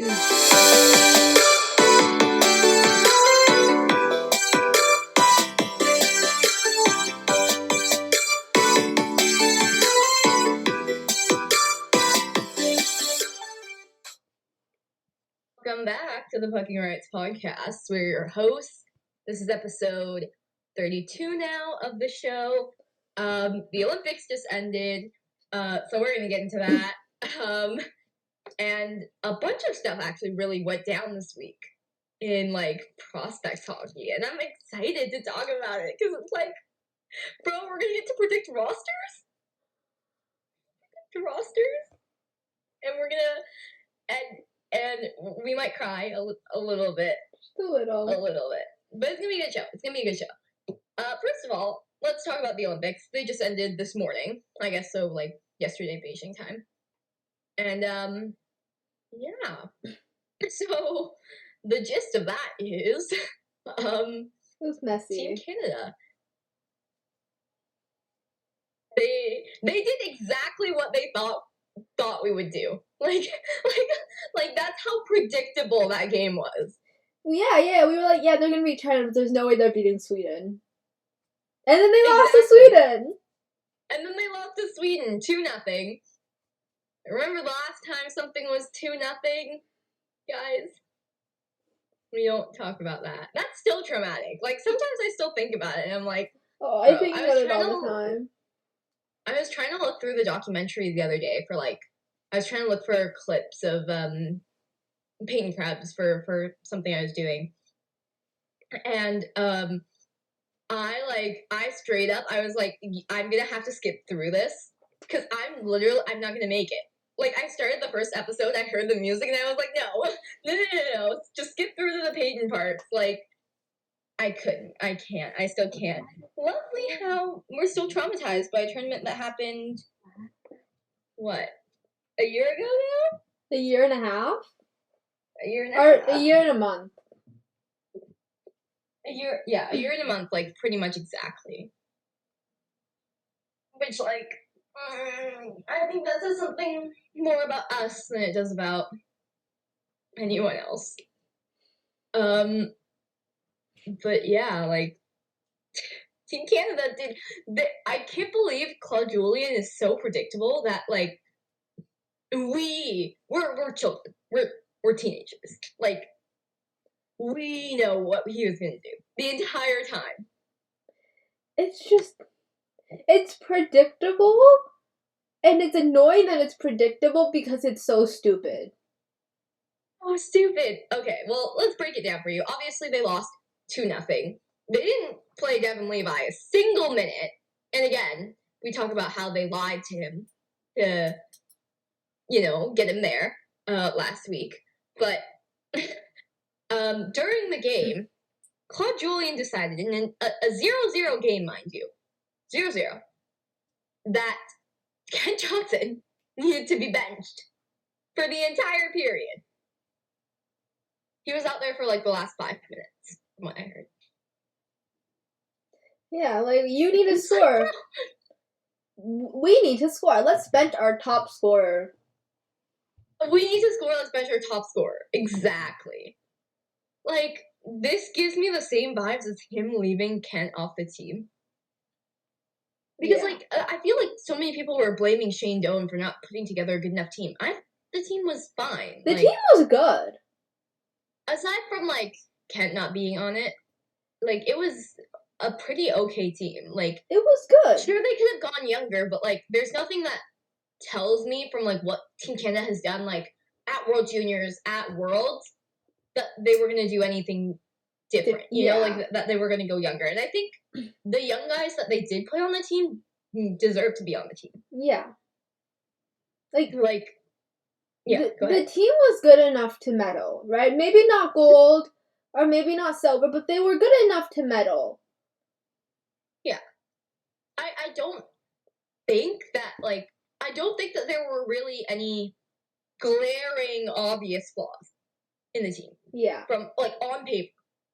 Welcome back to the Pucking Rights Podcast. We're your hosts. This is episode 32 now of the show. The Olympics just ended, so we're going to get into that. And a bunch of stuff actually really went down this week in, prospect hockey. And I'm excited to talk about it because it's like, bro, we're going to get to predict rosters? And we're going to... And we might cry a little bit. Just a little bit. But it's going to be a good show. First of all, let's talk about the Olympics. They just ended this morning. I guess so, yesterday Beijing time. And, yeah. So, the gist of that is, it was messy. Team Canada. They did exactly what they thought we would do. Like that's how predictable that game was. Yeah, we were like, yeah, they're gonna beat China, but there's no way they're beating Sweden. And then they lost to Sweden! And then they lost to Sweden, 2-0. Remember the last time something was 2-0? Guys? We don't talk about that. That's still traumatic. Sometimes I still think about it, and I'm like... Oh, I think about it all the time. I was trying to look through the documentary the other day for, I was trying to look for clips of, paint crabs for something I was doing. And, I straight up, I was like, I'm gonna have to skip through this, because I'm not gonna make it. I started the first episode, I heard the music, and I was like, no, just skip through to the painting parts. I couldn't. I can't. I still can't. Lovely how we're still traumatized by a tournament that happened, what, a year ago now? A year and a half? A year and a half. Or a year and a month. A year and a month, pretty much exactly. Which, I think that says something more about us than it does about anyone else. But yeah, Team Canada I can't believe Claude Julien is so predictable that, we're children. We're teenagers. We know what he was gonna do the entire time. It's predictable, and it's annoying that it's predictable because it's so stupid. Oh, stupid. Okay, well, let's break it down for you. Obviously, they lost 2-0. They didn't play Devin Levi a single minute. And again, we talk about how they lied to him to, get him there last week. But during the game, Claude Julien decided, in a 0-0 game, mind you, 0-0, that Kent Johnson needed to be benched for the entire period. He was out there for, the last 5 minutes, from what I heard. Yeah, you need to score. We need to score. Let's bench our top scorer. We need to score. Let's bench our top scorer. Exactly. This gives me the same vibes as him leaving Kent off the team. Because, I feel like so many people were blaming Shane Doan for not putting together a good enough team. The team was fine. The team was good. Aside from, Kent not being on it, it was a pretty okay team. It was good. Sure, they could have gone younger, but, there's nothing that tells me from, what Team Canada has done, at World Juniors, at Worlds, that they were going to do anything different. You know, that they were going to go younger. And I think the young guys that they did put on the team deserve to be on the team. Yeah. Yeah, the team was good enough to medal, right? Maybe not gold, or maybe not silver, but they were good enough to medal. Yeah. I don't think that, I don't think that there were really any glaring obvious flaws in the team. Yeah. From, on paper,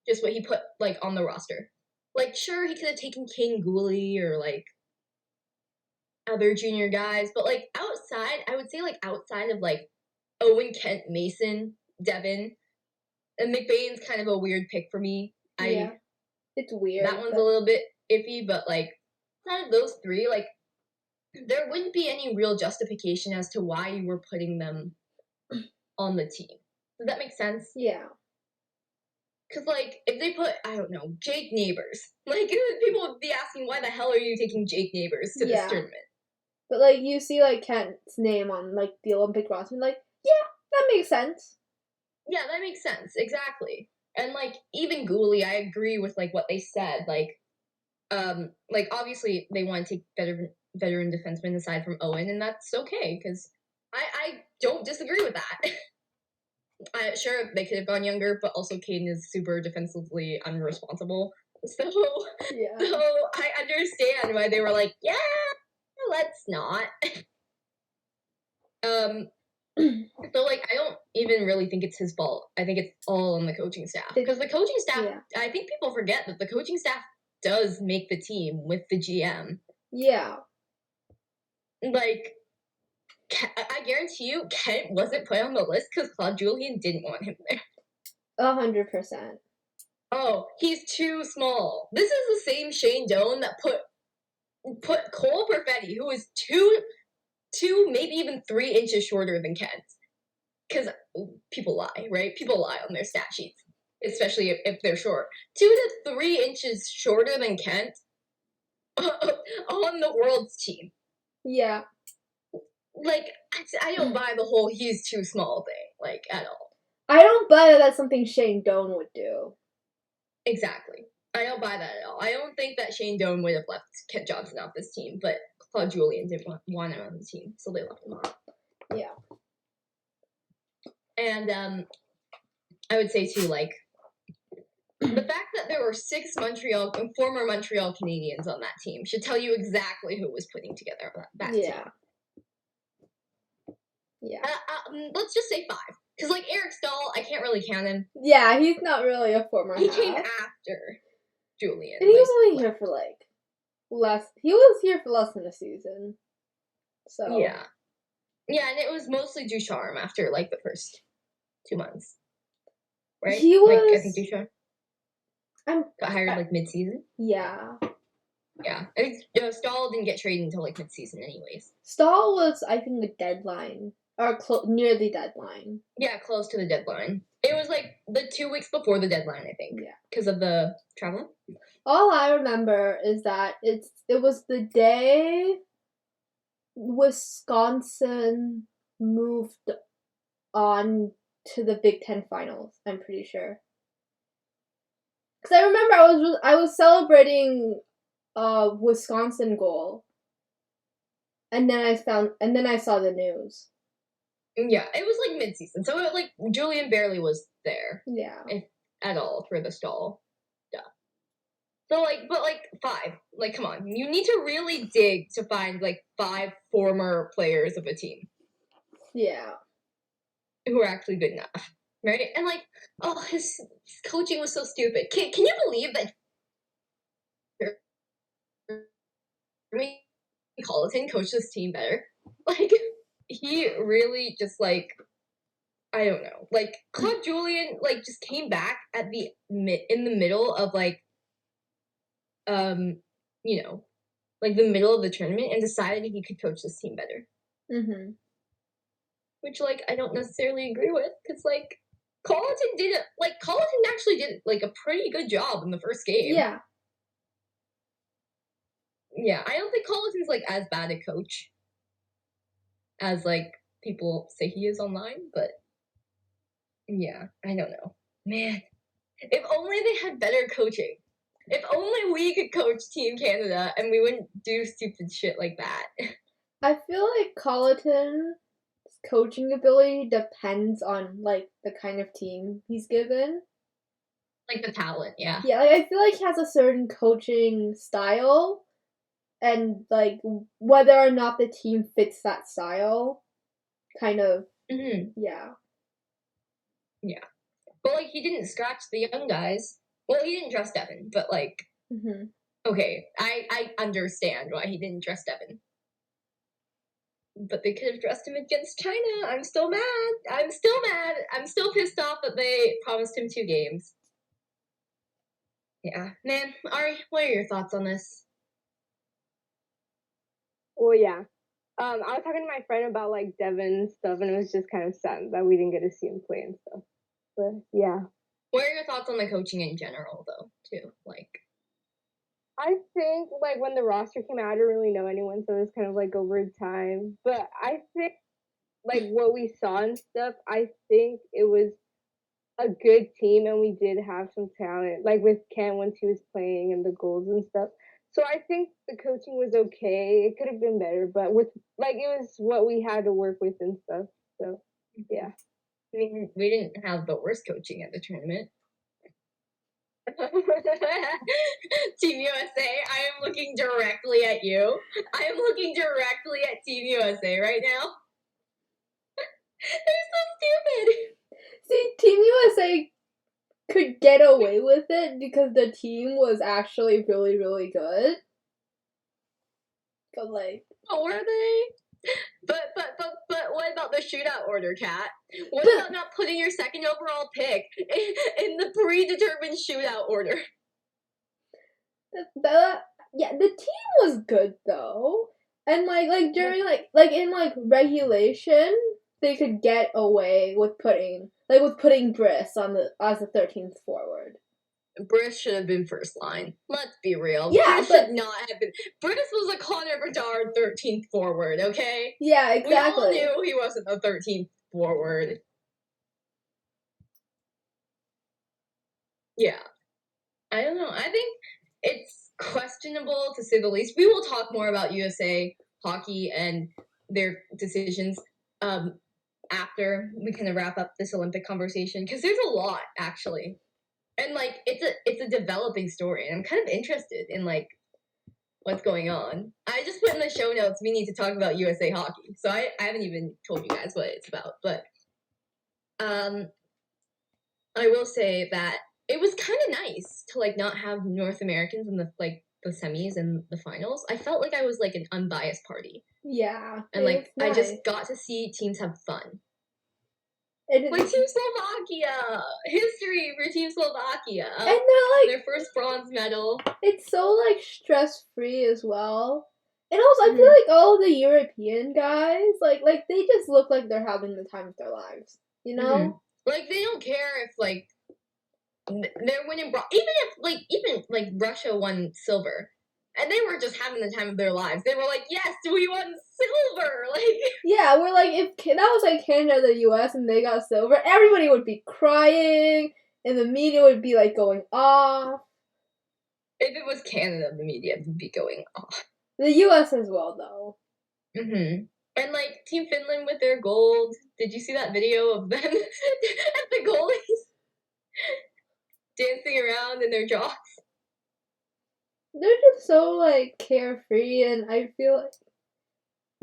just what he put, on the roster. Sure, he could have taken Kane Gooley or, other junior guys, but, outside, I would say, outside of, Owen Kent Mason, Devin. And McBain's kind of a weird pick for me. Yeah. It's weird. That one's a little bit iffy, but like out of those three, like there wouldn't be any real justification as to why you were putting them on the team. Does that make sense? Yeah. Because, like, if they put, I don't know, Jake Neighbors, like, people would be asking, why the hell are you taking Jake Neighbors to this tournament? But, like, you see, like, Kent's name on, like, the Olympic roster, and, like, yeah, that makes sense. Yeah, that makes sense, exactly. And, like, even Gooley, I agree with, like, what they said, like, obviously, they want to take veteran defensemen aside from Owen, and that's okay, because I don't disagree with that. Sure, they could have gone younger, but also Caden is super defensively unresponsible. So I understand why they were like, yeah, let's not. So, like, I don't even really think it's his fault. I think it's all on the coaching staff. Because the coaching staff, I think people forget that the coaching staff does make the team with the GM. Yeah. Like, I guarantee you, Kent wasn't put on the list because Claude Julien didn't want him there. 100%. Oh, he's too small. This is the same Shane Doan that put Cole Perfetti, who is two, maybe even 3 inches shorter than Kent. Because people lie, right? People lie on their stat sheets, especially if they're short. 2 to 3 inches shorter than Kent on the world's team. Yeah. Like, I don't buy the whole he's too small thing, like, at all. I don't buy that that's something Shane Doan would do. Exactly. I don't buy that at all. I don't think that Shane Doan would have left Kent Johnson off this team, but Claude Julien didn't want him on the team, so they left him off. Yeah. And I would say, too, like, the fact that there were 6 former Montreal Canadiens on that team should tell you exactly who was putting together that team. Yeah. Let's just say 5. Because, like, Eric Stahl, I can't really count him. Yeah, he's not really a former He came after Julien. And he was only here for, like, he was here for less than a season. So. Yeah. Yeah, and it was mostly Ducharme after, like, the first 2 months. Right? He was... Like, I think Ducharme got hired, like, mid-season. Yeah. Yeah. I think Stahl didn't get traded until, like, mid-season anyways. Stahl was, I think, the deadline. Or near the deadline. Yeah, close to the deadline. It was, like, the 2 weeks before the deadline, I think. Yeah. Because of the traveling. All I remember is that it was the day Wisconsin moved on to the Big Ten Finals, I'm pretty sure. Because I remember I was celebrating a Wisconsin goal. And then I saw the news. Yeah, it was like mid-season, so Julien barely was there. Yeah, if at all for the Stahl stuff. So 5. Like, come on, you need to really dig to find 5 former players of a team. Yeah, who are actually good enough, right? And his coaching was so stupid. Can you believe that? Colleton coached this team better. He really just I don't know. Claude Julien just came back at in the middle of the middle of the tournament and decided he could coach this team better. Mm-hmm. Which I don't necessarily agree with because Colleton actually did a pretty good job in the first game. Yeah. Yeah, I don't think Colleton's as bad a coach as people say he is online, but yeah, I don't know. Man, if only they had better coaching. If only we could coach Team Canada and we wouldn't do stupid shit like that. I feel like Colleton's coaching ability depends on the kind of team he's given. The talent, yeah. Yeah, I feel like he has a certain coaching style. And, whether or not the team fits that style, kind of, mm-hmm. Yeah. Yeah. But, he didn't scratch the young guys. Well, he didn't dress Devin, but, mm-hmm. Okay, I understand why he didn't dress Devin. But they could have dressed him against China. I'm still mad. I'm still mad. I'm still pissed off that they promised him 2 games. Yeah. Man, Ari, what are your thoughts on this? Well, yeah. I was talking to my friend about like Devin and stuff, and it was just kind of sad that we didn't get to see him play and stuff. But yeah. What are your thoughts on the coaching in general, though, too? Like, I think like when the roster came out, I didn't really know anyone, so it was kind of like over time. But I think like what we saw and stuff, I think it was a good team, and we did have some talent, like with Ken when he was playing and the goals and stuff. So I think the coaching was okay. It could have been better, but with like it was what we had to work with and stuff. So yeah. I mean, we didn't have the worst coaching at the tournament. Team USA, I am looking directly at you. I am looking directly at Team USA right now. They're so stupid. See, Team USA could get away with it because the team was actually really, really good. But like, oh, were they? But what about the shootout order, Kat? What about not putting your second overall pick in the predetermined shootout order? Yeah, the team was good though, and like during like in like regulation, they could get away with putting Briss on as the 13th forward. Briss should have been first line. Let's be real. Yeah, Briss should not have been. Briss was a Connor Bedard 13th forward, okay? Yeah, exactly. We all knew he wasn't a 13th forward. Yeah. I don't know. I think it's questionable, to say the least. We will talk more about USA hockey and their decisions after we kind of wrap up this Olympic conversation, because there's a lot, actually. And like it's a developing story, and I'm kind of interested in like what's going on. I just put in the show notes we need to talk about USA hockey, so I haven't even told you guys what it's about. But I will say that it was kind of nice to like not have North Americans in the semis and the finals. I felt like I was like an unbiased party. Yeah, and like nice. I just got to see teams have fun. Like Team Slovakia! History for Team Slovakia! And they're like their first bronze medal. It's so like stress-free as well. And also I feel like all the European guys, like they just look like they're having the time of their lives. You know? Like they don't care if like they're winning even if Russia won silver. And they were just having the time of their lives. They were like, yes, we won silver! Like, yeah, we're like, if that was like Canada, the US, and they got silver, everybody would be crying, and the media would be like going off. If it was Canada, the media would be going off. The US as well, though. And like Team Finland with their gold. Did you see that video of them at the goalies dancing around in their jocks? They're just so like carefree, and I feel like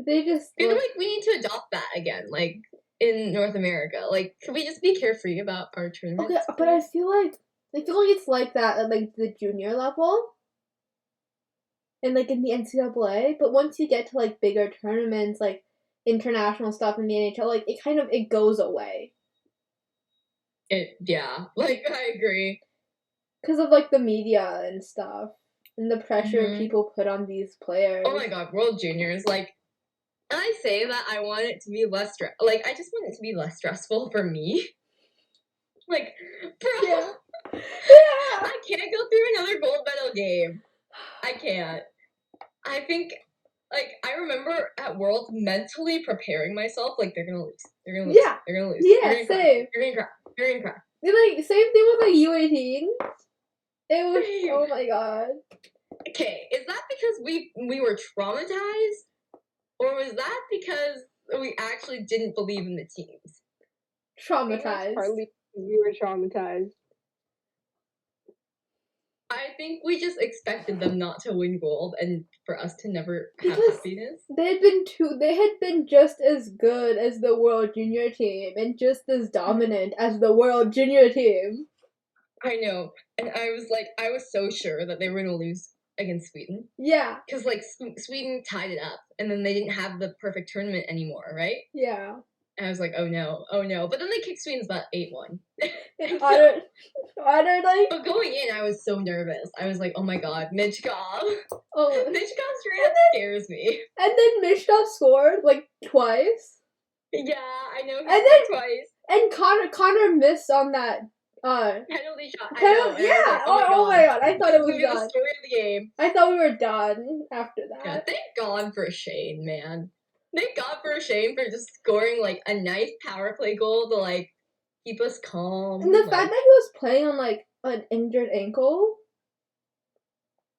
they just I feel like we need to adopt that again, like in North America. Like, can we just be carefree about our tournaments? Okay, but I feel like it's like that at like the junior level, and like in the NCAA. But once you get to like bigger tournaments, like international stuff in the NHL, like it goes away. Like I agree. Because of like the media and stuff. And the pressure people put on these players. Oh my god, World Juniors, like, and I say that I want it to be less I just want it to be less stressful for me. Like, bro, yeah. I can't go through another gold medal game. I can't. I think, like, I remember at Worlds mentally preparing myself, like, they're gonna lose. They're gonna lose. Yeah. They're gonna lose. Yeah, same. You're gonna cry. You're gonna cry. Like, same thing with, like, U18. It was, oh my god. Okay, is that because we were traumatized? Or was that because we actually didn't believe in the teams? Traumatized. Partly we were traumatized. I think we just expected them not to win gold and for us to never have happiness. They had been just as good as the World Junior team and just as dominant as the World Junior team. I know. And I was so sure that they were going to lose against Sweden. Yeah. Because, like, Sweden tied it up, and then they didn't have the perfect tournament anymore, right? Yeah. And I was like, oh no. But then they kicked Sweden's butt 8-1. Like, but going in, I was so nervous. I was like, oh my god, Mitchkov. oh. Mitchkov straight up scares me. And then Mitchkov scored, like, twice. Yeah, I know he And scored twice. And Connor missed on that, penalty shot. I know. Yeah. Like, oh my god, I thought it was gonna be done. the story of the game. I thought we were done after that. Yeah, thank God for Shane, man. Thank God for Shane for just scoring, like, a nice power play goal to, like, keep us calm. And the fact that he was playing on, like, an injured ankle.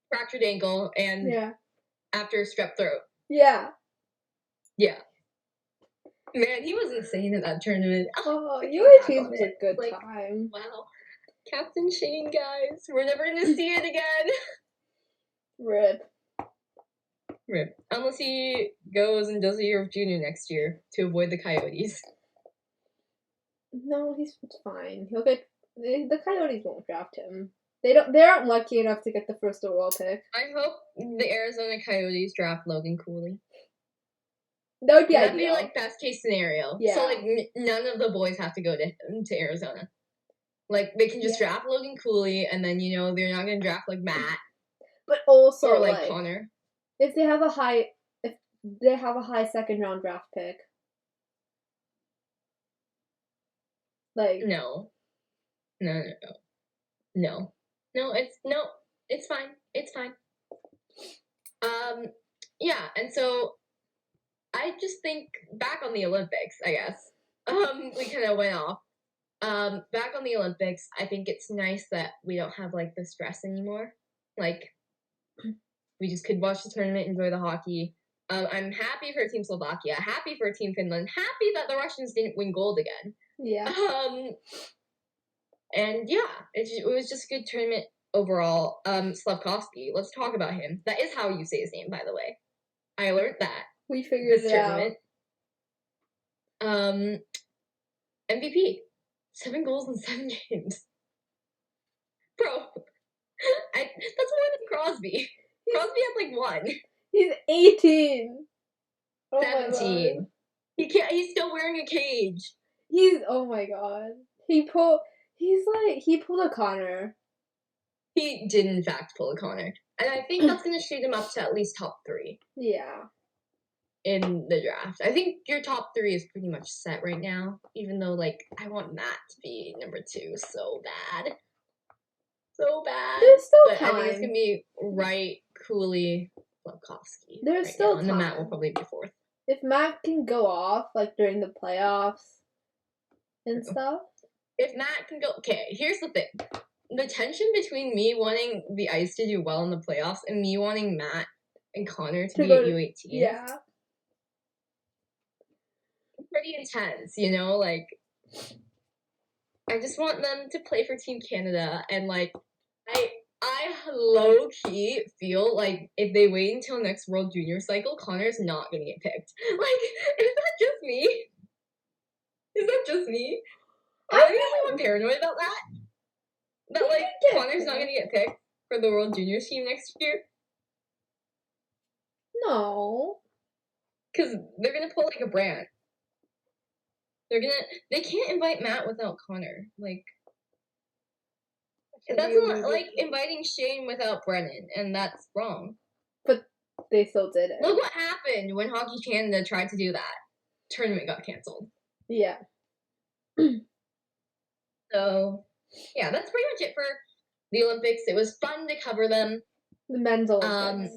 Fractured ankle and after strep throat. Yeah. Yeah. Man, he was insane in that tournament. Oh, UAT was a good time. Wow. Captain Shane, guys. We're never going to see it again. Rip. Unless he goes and does a year of junior next year to avoid the Coyotes. No, he's fine. He'll get the Coyotes won't draft him. They aren't lucky enough to get the first overall pick. I hope the Arizona Coyotes draft Logan Cooley. That would be That'd ideal. be like best case scenario. Yeah. So like none of the boys have to go to Arizona. Like they can just draft Logan Cooley, and then they're not gonna draft like Matt. But also or like Connor. If they have a high second round draft pick. Like No, it's fine. It's fine. Yeah, and so I just think back on the Olympics, I guess. We kind of went off. Back on the Olympics, I think it's nice that we don't have like the stress anymore. Like we just could watch the tournament, enjoy the hockey. I'm happy for Team Slovakia, happy for Team Finland, happy that the Russians didn't win gold again. Yeah. And yeah, it was just a good tournament overall. Slavkovsky, let's talk about him. That is how you say his name, by the way. I learned that. We figured it out. MVP. 7 goals in 7 games. Bro. That's more than Crosby. Crosby had like 1. He's 18. 17. He's still wearing a cage. Oh my god. He pulled a Connor. He did in fact pull a Connor. And I think that's gonna shoot him up to at least top 3. Yeah. In the draft. I think your top 3 is pretty much set right now. Even though like I want Matt to be number 2 so bad. So bad. There's still but time. I think it's gonna be Wright, Cooley, Slavkovsky. There's still time. And then Matt will probably be 4th. If Matt can go off like during the playoffs and stuff. If Matt can go, okay, here's the thing. The tension between me wanting the Ice to do well in the playoffs and me wanting Matt and Connor to be at U18. Yeah. Pretty intense, like I just want them to play for Team Canada, and like I low key feel like if they wait until next World Junior cycle, Connor's not gonna get picked. Like, is that just me? Am I the only one paranoid about that? That like Connor's not gonna get picked for the World Juniors team next year? No. Because they're gonna pull like a Brandt. They can't invite Matt without Connor. Like, that's not like inviting Shane without Brennan, and that's wrong. But they still did it. Look what happened when Hockey Canada tried to do that. Tournament got canceled. Yeah. So, yeah, that's pretty much it for the Olympics. It was fun to cover them. The men's Olympics.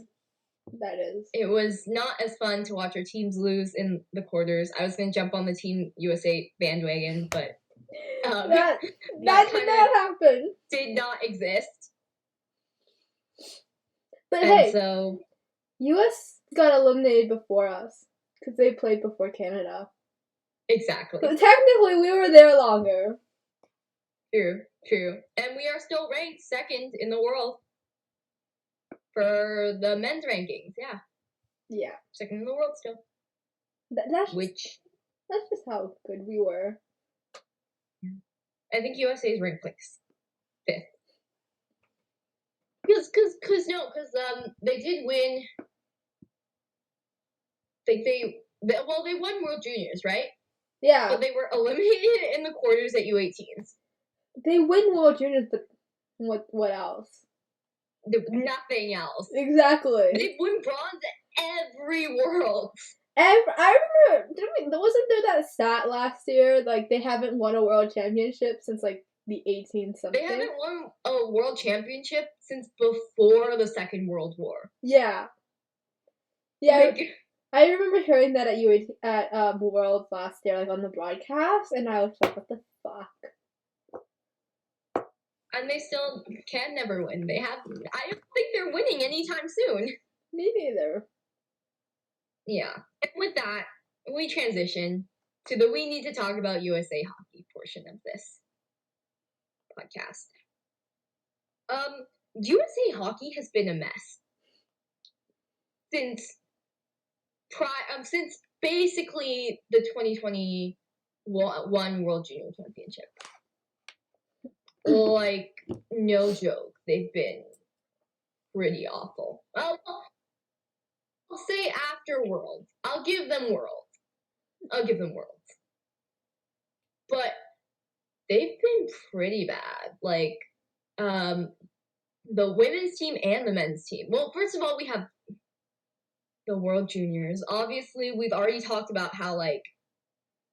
That is. It was not as fun to watch our teams lose in the quarters. I was going to jump on the Team USA bandwagon, but that did not happen. Did not exist. But and hey, so US got eliminated before us because they played before Canada. Exactly. So technically, we were there longer. True. And we are still ranked 2nd in the world. For the men's rankings, yeah. Yeah. 2nd in the world still. That's just how good we were. I think USA is ranked like 5th. Because they did win. They won World Juniors, right? Yeah. But they were eliminated in the quarters at U18s. They win World Juniors, but what else? Nothing else. Exactly. They win bronze every world. I remember, wasn't there that stat last year? Like, they haven't won a world championship since, like, the 18-something. They haven't won a world championship since before the Second World War. Yeah. Yeah, I remember hearing that at Worlds last year, like, on the broadcast, and I was like, what the fuck? And they still can never win. I don't think they're winning anytime soon. Me neither. Yeah. And with that, we transition to the we need to talk about USA hockey portion of this podcast. USA hockey has been a mess since basically the 2021 World Junior Championship. Like, no joke, they've been pretty awful. I'll say after Worlds. I'll give them Worlds. But they've been pretty bad. Like, the women's team and the men's team. Well, first of all, we have the World Juniors. Obviously, we've already talked about how, like,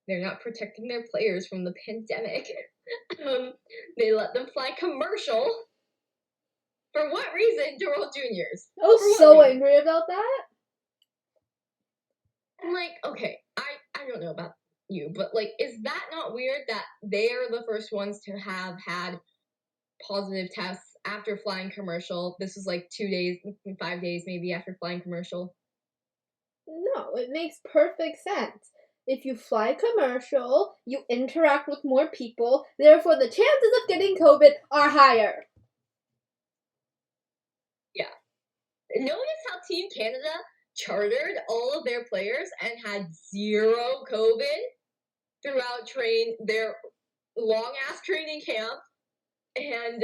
they're not protecting their players from the pandemic. They let them fly commercial. For what reason to World Juniors? I was so angry about that. I'm like, okay, I don't know about you, but, like, is that not weird that they are the first ones to have had positive tests after flying commercial? This was, like, 2 days, 5 days maybe after flying commercial. No, it makes perfect sense. If you fly commercial, you interact with more people, therefore the chances of getting COVID are higher. Yeah. Notice how Team Canada chartered all of their players and had zero COVID throughout their long-ass training camp. And,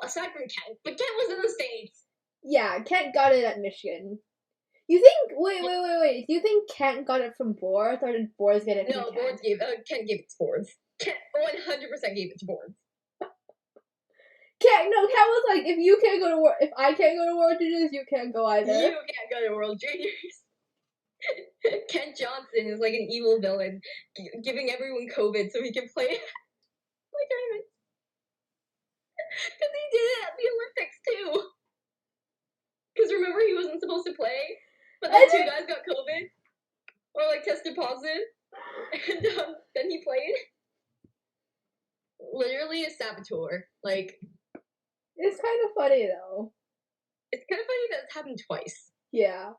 aside from Kent, but Kent was in the States. Yeah, Kent got it at Michigan. You think, wait, do you think Kent got it from Boards, or did Boards get it from Kent? Kent gave it to Boards. Kent 100% gave it to Boards. Kent was like, if I can't go to World Juniors, you can't go either. You can't go to World Juniors. Kent Johnson is like an evil villain, giving everyone COVID so he can play my tournament. Because he did it at the Olympics too. Because remember, he wasn't supposed to play, but then two guys got COVID or like tested positive, and then he played. Literally a saboteur. Like, it's kind of funny though. It's kind of funny that it's happened twice. Yeah.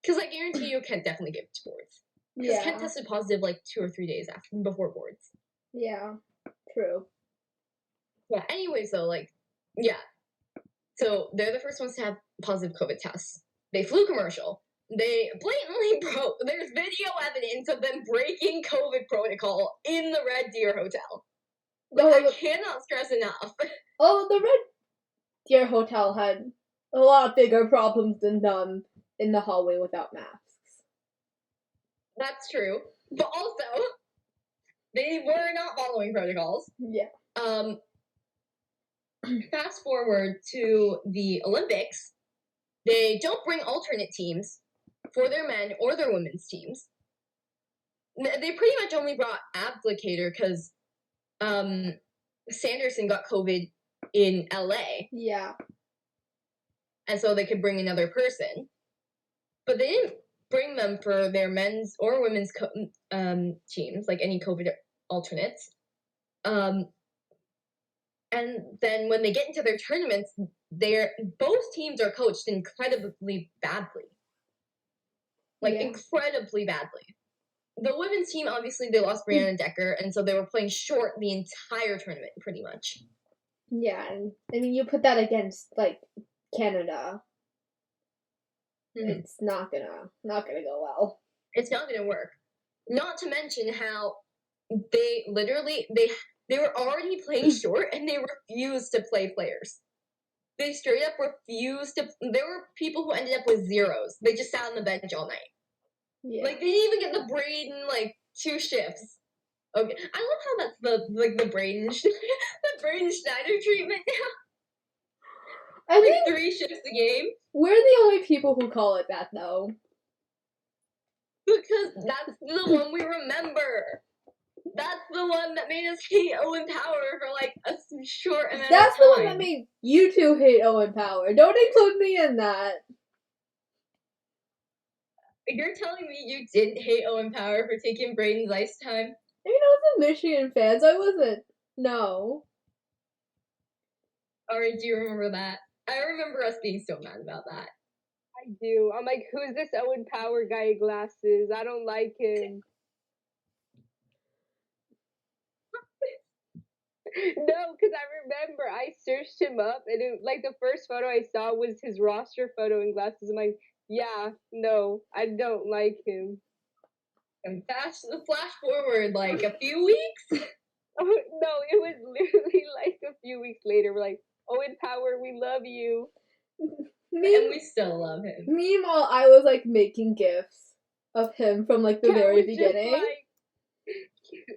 Because I guarantee you, Kent definitely gave it to Boards. Because Kent tested positive like 2 or 3 days before Boards. Yeah. True. Yeah. Anyways, though, like, yeah. So they're the first ones to have positive COVID tests. They flew commercial. They blatantly broke. There's video evidence of them breaking COVID protocol in the Red Deer Hotel. Like, I cannot stress enough. Oh, the Red Deer Hotel had a lot bigger problems than them in the hallway without masks. That's true. But also, they were not following protocols. Yeah. Fast forward to the Olympics. They don't bring alternate teams for their men or their women's teams. They pretty much only brought applicator because Sanderson got COVID in LA. Yeah. And so they could bring another person. But they didn't bring them for their men's or women's teams, like any COVID alternates. And then when they get into their tournaments, both teams are coached incredibly badly. Incredibly badly. The women's team, obviously, they lost Brianna Decker, and so they were playing short the entire tournament, pretty much. Yeah, and I mean, you put that against, like, Canada. Mm-hmm. It's not gonna go well. It's not gonna work. Not to mention how they literally, they were already playing short, and they refused to play players. they straight up refused to. There were people who ended up with zeros. They just sat on the bench all night. Yeah. Like, they didn't even get the Braden, like, 2 shifts. Okay, I love how that's the Braden, the Braden Schneider treatment now. I Like, think 3 shifts a game. we're the only people who call it that, though. Because that's the one we remember. That's the one that made us hate Owen Power for, like, a short amount of time. That's the one that made you two hate Owen Power. Don't include me in that. You're telling me you didn't hate Owen Power for taking Braden's ice time? I mean, I was a Michigan fan, so I wasn't. No. Or do you remember that? I remember us being so mad about that. I do. I'm like, who's this Owen Power guy in glasses? I don't like him. No, because I remember I searched him up, and it, like, the first photo I saw was his roster photo in glasses. I'm like, yeah, no, I don't like him. And flash forward like a few weeks. Oh, no, it was literally like a few weeks later. We're like, Owen Power, we love you. And we still love him. Meanwhile, I was like making gifs of him from like the very beginning.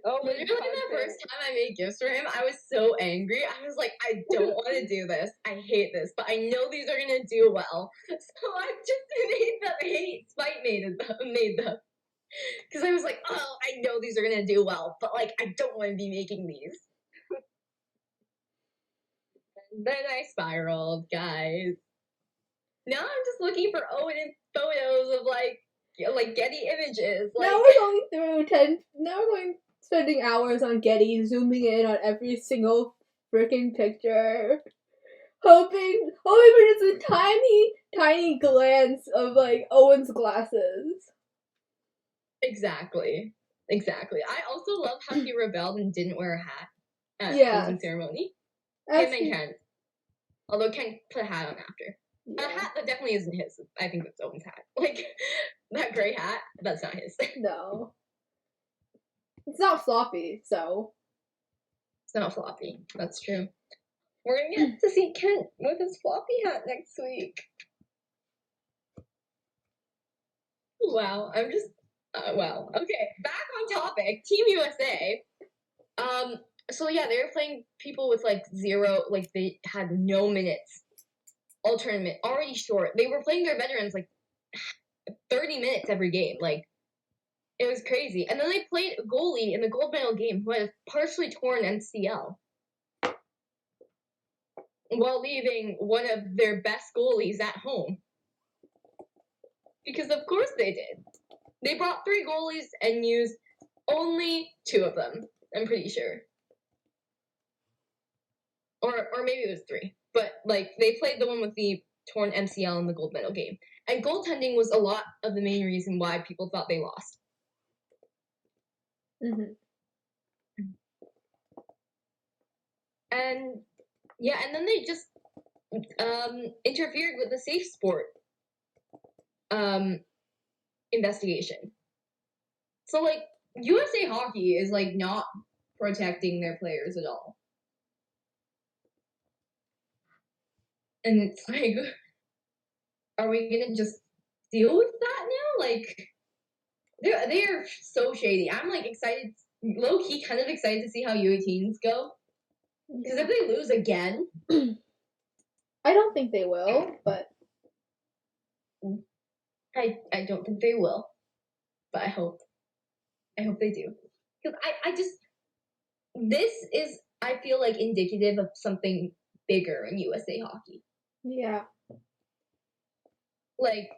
Literally the first time I made gifts for him, I was so angry. I was like, I don't want to do this. I hate this, but I know these are gonna do well. So I just made them. Spite made them. Because I was like, oh, I know these are gonna do well, but like, I don't want to be making these. Then I spiraled, guys. Now I'm just looking for Owen and photos of like Getty images. Like, Now we're going spending hours on Getty, zooming in on every single freaking picture, hoping for just a tiny glance of like Owen's glasses. Exactly. I also love how he rebelled and didn't wear a hat at Yeah. closing ceremony. That's Him and Ken. Although Ken put a hat on after. yeah. A hat that definitely isn't his. I think that's Owen's hat. Like, that gray hat, that's not his. No. It's not floppy, so. It's not floppy. That's true. We're gonna get to see Kent with his floppy hat next week. Wow, I'm just... wow. Okay, back on topic. Team USA. So yeah, they were playing people with like 0, like they had no minutes. All tournament, already short. They were playing their veterans like 30 minutes every game. Like, it was crazy. And then they played a goalie in the gold medal game who had a partially torn MCL. While leaving one of their best goalies at home. Because of course they did. They brought 3 goalies and used only 2 of them, I'm pretty sure. Or maybe it was 3. But, like, they played the one with the torn MCL in the gold medal game. And goaltending was a lot of the main reason why people thought they lost. Mm-hmm. And, yeah, and then they just interfered with the safe sport investigation. So, like, USA Hockey is, like, not protecting their players at all. And it's like, are we gonna just deal with that now? Like, they are so shady. I'm, like, excited, low-key kind of excited to see how U18s go. Because if they lose again... I don't think they will, but... I don't think they will. But I hope they do. Because I just... This is, I feel like, indicative of something bigger in USA Hockey. Yeah. Like,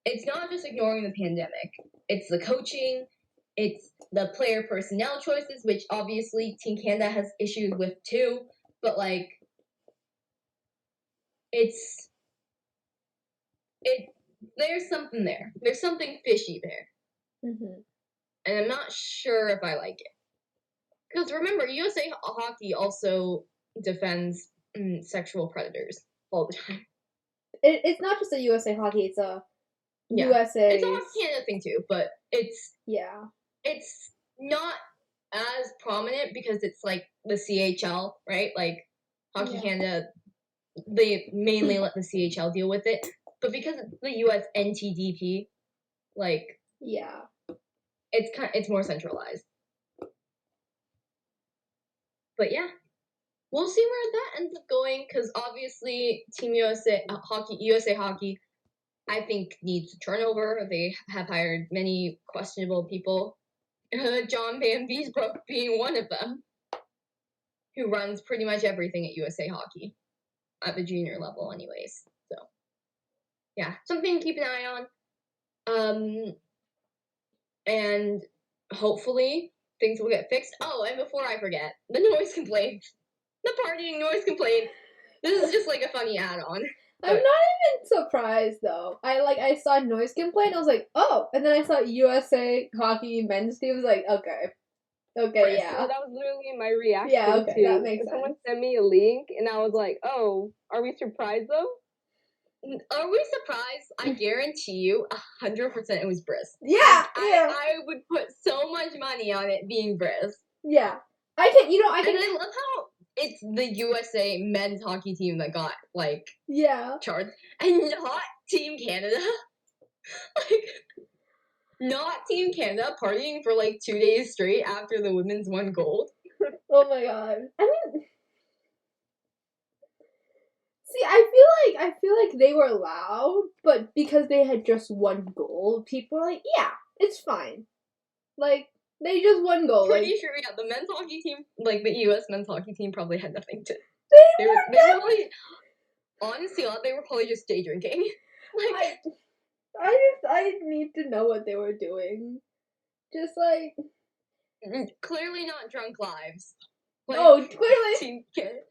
it's not just ignoring the pandemic. It's the coaching. It's the player personnel choices, which obviously Team Canada has issues with too. But, like, there's something there. There's something fishy there. Mm-hmm. And I'm not sure if I like it. Because remember, USA Hockey also defends sexual predators all the time. It's not just a USA Hockey, it's a USA... It's a Hockey Canada thing too, but it's... Yeah. It's not as prominent because it's like the CHL, right? Like, Hockey Canada they mainly let the CHL deal with it. But because it's the US NTDP, like Yeah. it's more centralized. But yeah, we'll see where that ends up going. Because obviously, Team USA Hockey, I think needs a turnover. They have hired many questionable people. John Van Beesbrook being one of them, who runs pretty much everything at USA Hockey at the junior level, anyways. So, yeah, something to keep an eye on. And hopefully things will get fixed. Oh, and before I forget, the noise complaint, the partying noise complaint. This is just like a funny add-on. I'm not even surprised though. I saw noise complaint. I was like, oh, and then I saw USA Hockey men's team. I was like, okay, yeah. So that was literally my reaction. Yeah, okay, too. that makes Someone sense. sent me a link, and I was like, "Oh, are we surprised though?" Are we surprised? I guarantee you, 100% it was Briss. Yeah, I would put so much money on it being Briss. Yeah, I can. And I love how it's the USA men's hockey team that got charged, and not Team Canada. Not Team Canada partying for 2 days straight after the women's won gold. Oh my god. I mean, see, I feel like they were loud, but because they had just won gold, people were like, yeah, it's fine. They just won gold. Pretty sure, yeah, the men's hockey team, the U.S. men's hockey team probably had nothing to... They were probably... Honestly, they were probably just day drinking. I need to know what they were doing. Just clearly not drunk lives. Oh, clearly. Team Canada.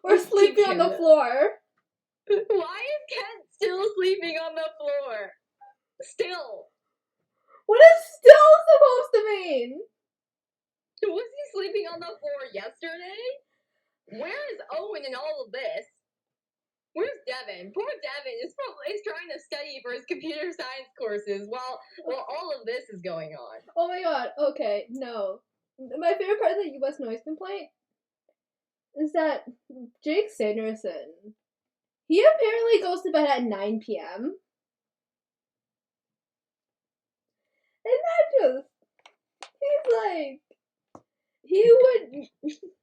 We're sleeping on the floor. Why is Kent still sleeping on the floor? Still. What is still supposed to mean? Was he sleeping on the floor yesterday? Where is Owen in all of this? Where's Devin? Poor Devin is trying to study for his computer science courses while all of this is going on. Oh my god, okay, no. My favorite part of the US noise complaint is that Jake Sanderson, he apparently goes to bed at 9 p.m. And that just,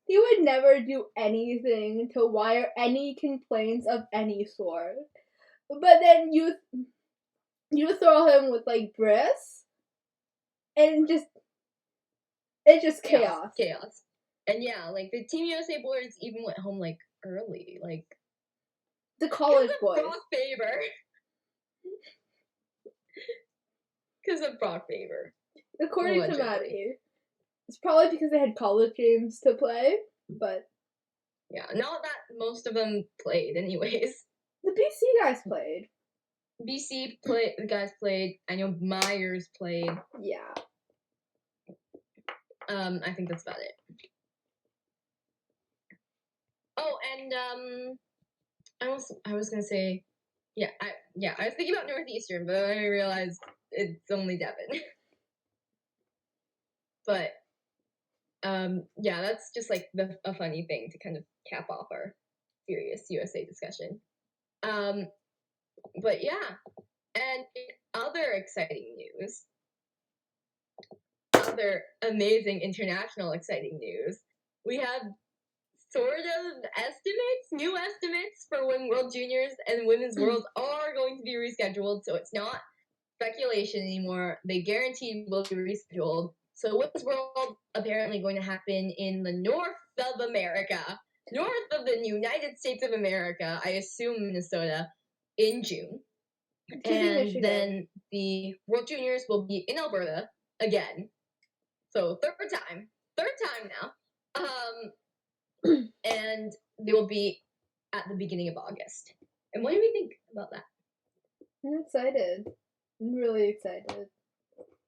he would never do anything to wire any complaints of any sort. But then you throw him with Briss, and it's just chaos. Chaos. And yeah, the Team USA boys even went home early, the college boys. Brock Faber. Because of Brock Faber. According to Maddie. It's probably because they had college games to play, but... Yeah, not that most of them played anyways. The BC guys played. The guys played. I know Myers played. Yeah. I think that's about it. Oh, and I was gonna say, I was thinking about Northeastern, but then I realized it's only Devin. But that's just a funny thing to kind of cap off our serious USA discussion. But yeah, and in other exciting news, other amazing international exciting news, we have sort of new estimates for when World Juniors and Women's Worlds are going to be rescheduled, so it's not speculation anymore. They guaranteed will be rescheduled. So Women's World apparently going to happen in the north of America, north of the United States of America, I assume Minnesota, in June. And then the World Juniors will be in Alberta again. So third time now. And they will be at the beginning of August. And what do we think about that? I'm excited. I'm really excited.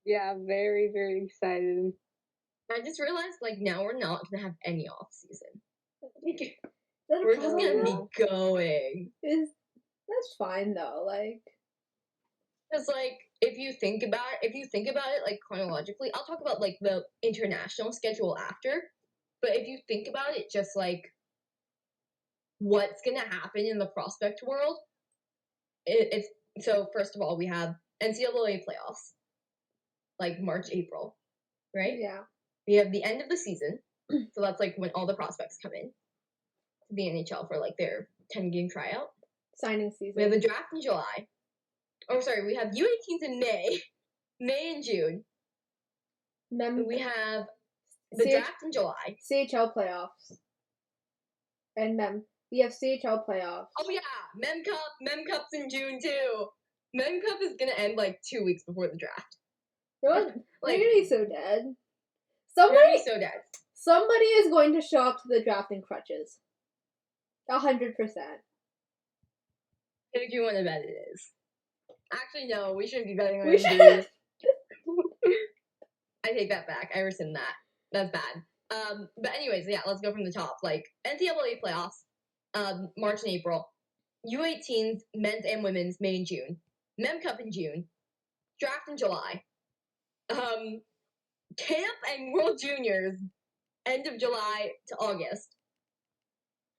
Yeah, very, very excited. I just realized, now we're not going to have any off season. We're just going to be going. That's fine, though, Because, if you think about it, chronologically, I'll talk about, the international schedule after. But if you think about it, just, what's gonna happen in the prospect world. It's so first of all, we have NCAA playoffs, like March, April, right? Yeah. We have the end of the season, so that's like when all the prospects come in to the NHL for like their 10-game tryout. Signing season. We have the draft in July. Oh, sorry, we have U18s in May and June. We have the draft in July. CHL playoffs. And we have CHL playoffs. Oh yeah, Mem Cup's in June too. Mem Cup is gonna end like 2 weeks before the draft. They're Like, gonna be so dead. They're gonna be so dead. Somebody is going to show up to the draft in crutches. 100%. If you want to bet, it is. Actually, no, we shouldn't be betting on We injuries. I take that back. I rescind that. That's bad. But anyways, yeah, let's go from the top. Like NCAA playoffs, March and April. U18s, men's and women's, May and June. Mem Cup in June. Draft in July. Camp and World Juniors, end of July to August.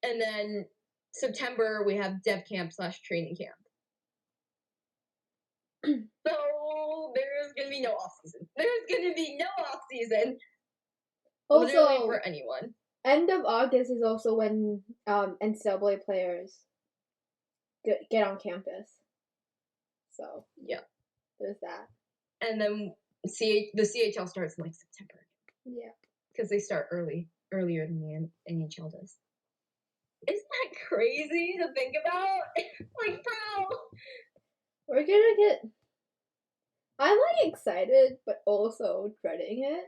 And then September, we have Dev Camp / training camp. So there's gonna be no off season. There's gonna be no off season. Literally Also, for anyone. end of August is also when NCAA players get on campus. So yeah, there's that. And then the CHL starts in like September. Yeah, because they start earlier than the NHL does. Isn't that crazy to think about? Like, bro, we're gonna get. I'm like excited, but also dreading it.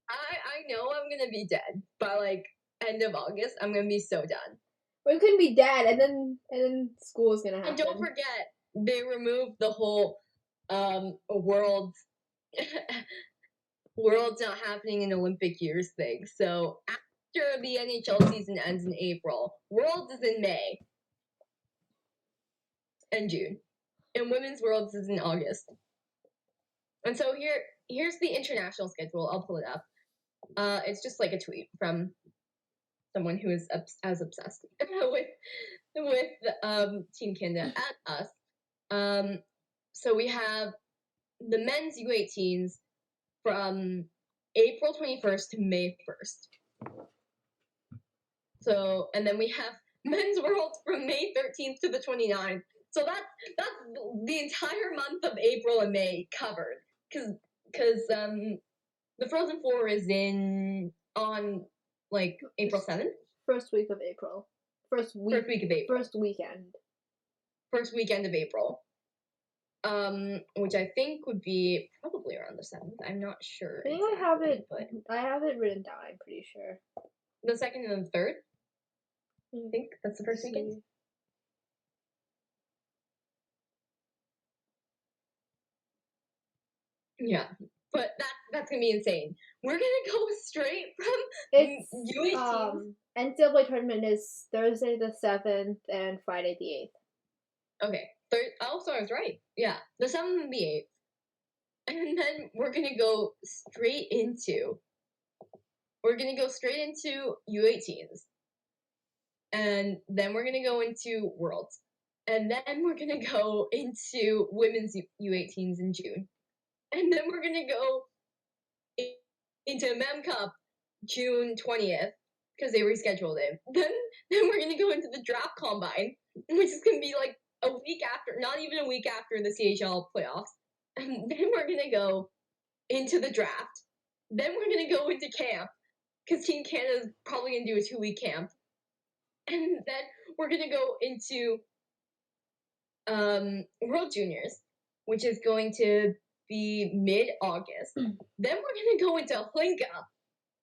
I know I'm gonna be dead by like end of August. I'm gonna be so done. We're gonna be dead, and then school's gonna happen. And don't forget, they removed the whole world's not happening in Olympic years thing. So after the NHL season ends in April, Worlds is in May and June, and Women's Worlds is in August. And so here's the international schedule. I'll pull it up. It's just like a tweet from someone who is as obsessed with Team Canada as us. So we have the men's U18s from April 21st to May 1st. So, and then we have men's worlds from May 13th to the 29th. So that's the entire month of April and May covered. Because the Frozen Four is on like April 7th. First week of April. First week of April. First weekend. First weekend of April. Which I think would be probably around the 7th. I'm not sure. I think exactly, I have it written down, I'm pretty sure. The 2nd and the 3rd? I think that's the first weekend. Yeah. But that's gonna be insane. We're gonna go straight from U18. NCAA tournament is Thursday the 7th and Friday the 8th. Okay. So I was right. Yeah. The 7th and the 8th. And then we're gonna go straight into U18s. And then we're gonna go into Worlds. And then we're gonna go into women's U18s in June. And then we're gonna go into Mem Cup June 20th because they rescheduled it. Then we're gonna go into the draft combine, which is gonna be like a week after, not even a week after the CHL playoffs. And then we're gonna go into the draft. Then we're gonna go into camp because Team Canada is probably gonna do a 2-week camp. And then we're gonna go into World Juniors, which is going to be mid-August. Then we're gonna go into Hlinka.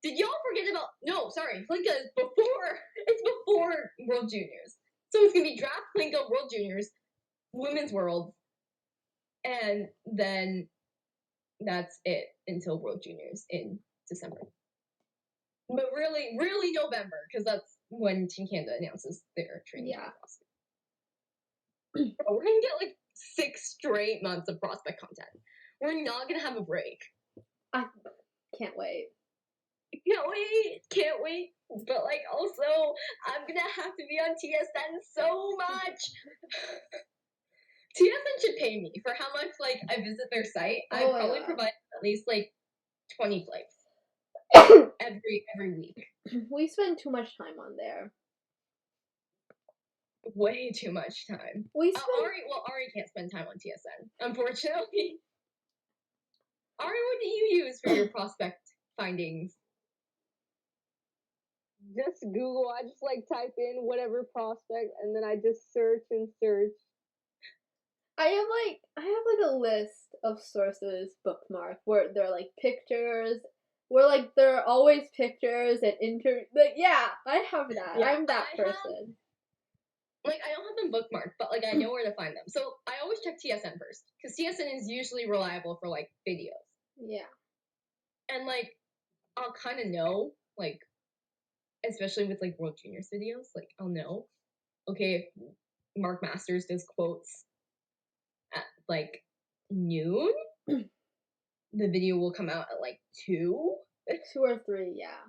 Did y'all forget about? No, sorry, Hlinka is before. It's before World Juniors. So it's gonna be draft, Hlinka, World Juniors, Women's World, and then that's it until World Juniors in December. But really November, because that's when Team Canada announces their training roster. We're gonna get like 6 straight months of prospect content. We're not gonna have a break. I can't wait. Can't wait. But like, also, I'm gonna have to be on TSN so much. TSN should pay me for how much like I visit their site. I Oh, probably yeah. provide at least like 20 flights every week. We spend too much time on there. Way too much time. We spend. Ari can't spend time on TSN, unfortunately. Ari, what do you use for your prospect findings? Just Google. I just like type in whatever prospect, and then I just search and search. I have a list of sources bookmarked where they're like pictures, where like there are always pictures and like yeah, I have that. Yeah, I'm that person. Like, I don't have them bookmarked, but like I know where to find them. So I always check TSN first, because TSN is usually reliable for like videos. Yeah. And like I'll kind of know, like, especially with like World Juniors videos, like I'll know, okay, if Mark Masters does quotes at like noon, the video will come out at like 2. 2 or 3, yeah.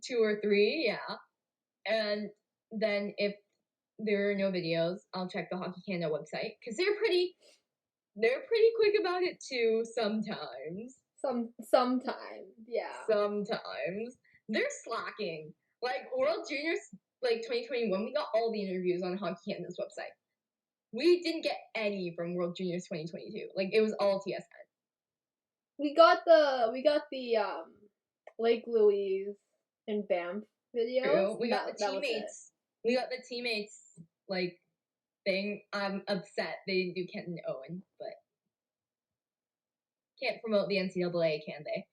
2 or 3, yeah. And then if there are no videos, I'll check the Hockey Canada website, because they're pretty quick about it too sometimes. Sometimes, yeah. Sometimes. They're slacking. Like, World Juniors, like, 2021, we got all the interviews on Hockey Canada's website. We didn't get any from World Juniors 2022. Like, it was all TSN. We got the Lake Louise and Banff videos. True. We got the teammates. We got the teammates, like, thing. I'm upset they didn't do Kent and Owen, but can't promote the NCAA, can they?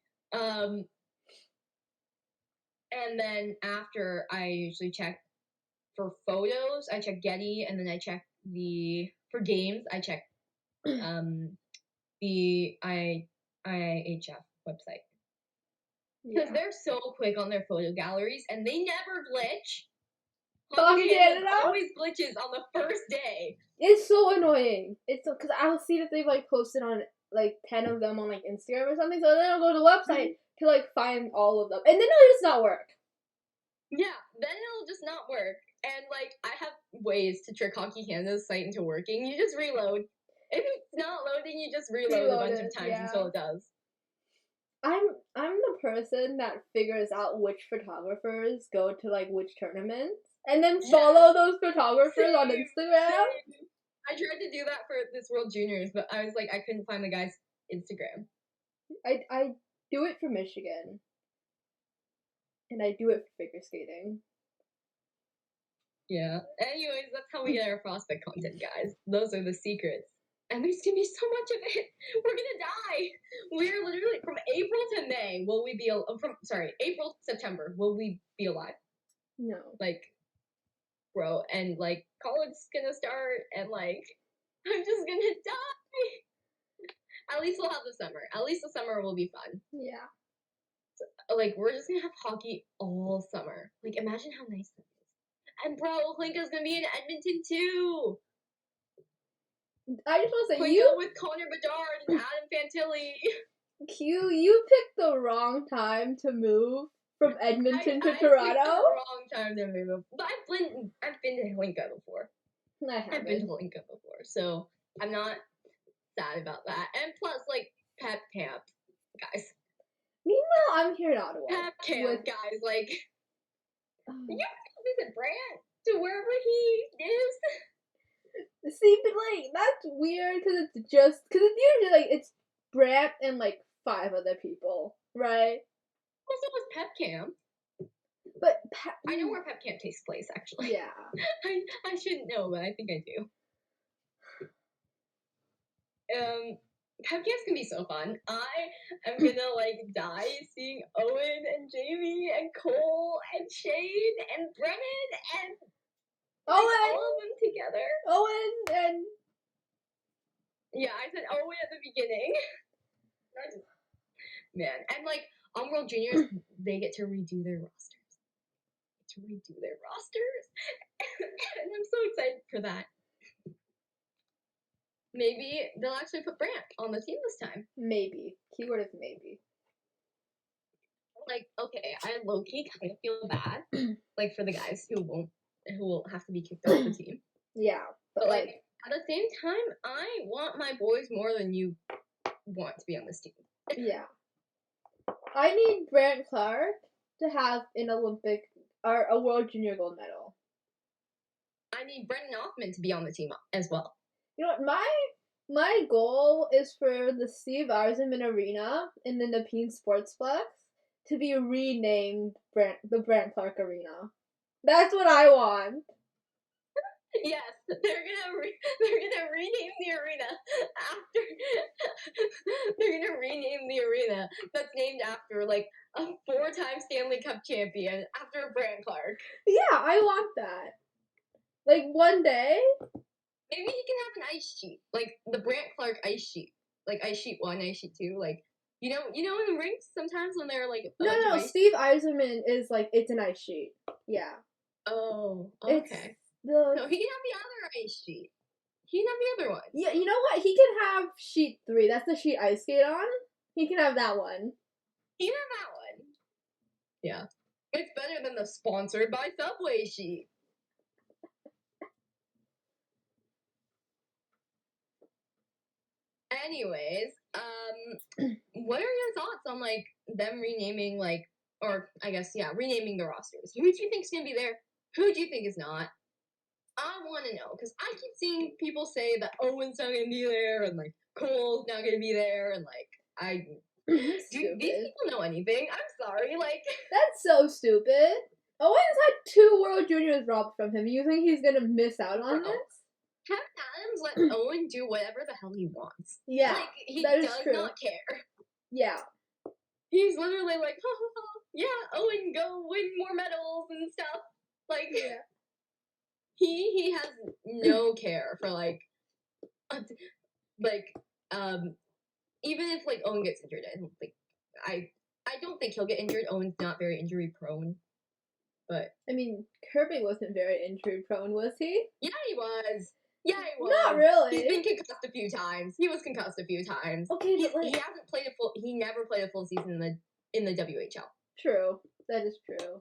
And then after, I usually check for photos. I check Getty, and then I check for games. I check the IHF website, because they're so quick on their photo galleries, and they never glitch. Hockey Canada always glitches on the first day. It's so annoying. It's because I'll see that they've like posted on like 10 of them on like Instagram or something, so then I'll go to the website to like find all of them, and then it'll just not work. Yeah, then it'll just not work. And like, I have ways to trick Hockey Canada's site into working. You just reload. If it's not loading, you just reload a bunch of times until it does. I'm the person that figures out which photographers go to like which tournaments, and then follow those photographers on Instagram. I tried to do that for this World Juniors, but I was like, I couldn't find the guy's Instagram. I do it for Michigan. And I do it for figure skating. Yeah. Anyways, that's how we get our prospect content, guys. Those are the secrets. And there's gonna be so much of it. We're gonna die. We're literally from April to May. April to September. Will we be alive? No. Like, bro, and like college's gonna start, and like I'm just gonna die. At least we'll have the summer. At least the summer will be fun. Yeah. Like, we're just gonna have hockey all summer. Like, imagine how nice that is. And bro, Klinka's gonna be in Edmonton too. I just want to say, Klinka with Connor Bedard and Adam Fantilli. You picked the wrong time to move from Edmonton to Toronto. I picked the wrong time to move. But I've been to Klinka before. I've been to Klinka before, so I'm not sad about that. And plus, like, Pep Camp, guys. Meanwhile, I'm here in Ottawa. Pep Camp, guys, like, you can visit Brant to wherever he is. See, but like, that's weird because it's usually like, it's Brant and like 5 other people, right? Also, it was Pep Camp. But I know where Pep Camp takes place, actually. Yeah. I shouldn't know, but I think I do. Pep Camps can be so fun. I am gonna like die seeing Owen and Jamie and Cole and Shane and Brennan and all of them together. Owen and yeah, I said Owen at the beginning. Man, and like on World Juniors, they get to redo their rosters. And I'm so excited for that. Maybe they'll actually put Brant on the team this time. Maybe. Keyword is maybe. like, okay, I low-key kind of feel bad, like, for the guys who will have to be kicked off the team. Yeah, But, like, at the same time, I want my boys more than you want to be on this team. yeah. I need Brant Clark to have an Olympic or a World Junior Gold medal. I need Brendan Hoffman to be on the team as well. You know what? My goal is for the Steve Eisenman Arena in the Nepean Sportsplex to be renamed the Brant Clark Arena. That's what I want. Yes, they're gonna rename the arena after. They're gonna rename the arena that's named after like a 4-time Stanley Cup champion after Brant Clark. Yeah, I want that. Like one day. Maybe he can have an ice sheet, like the Brant Clark ice sheet, like ice sheet 1, ice sheet 2, like you know in the rinks sometimes when they're like No, Steve Eisenman is like it's an ice sheet. Yeah. Oh, okay. No, he can have the other ice sheet. He can have the other one. Yeah, you know what? He can have sheet 3. That's the sheet I skate on. He can have that one. He can have that one. Yeah. It's better than the sponsored by Subway sheet. Anyways, what are your thoughts on like them renaming renaming the rosters? Who do you think's gonna be there? Who do you think is not? I want to know because I keep seeing people say that Owen's not gonna be there and like Cole's not gonna be there and like do these people know anything? I'm sorry, like that's so stupid. Owen's had 2 World Juniors robbed from him. You think he's gonna miss out on this? Kevin Adams let Owen do whatever the hell he wants. Yeah, like he does not care. Yeah, he's literally like, yeah, Owen, go win more medals and stuff. Like, yeah. He has no care for even if like Owen gets injured, I don't think he'll get injured. Owen's not very injury prone, but I mean Kirby wasn't very injury prone, was he? Yeah, he was. Yeah, he was. Not really. He's been concussed a few times. He was concussed a few times. Okay, he but hasn't played he never played a full season in the WHL. True, that is true.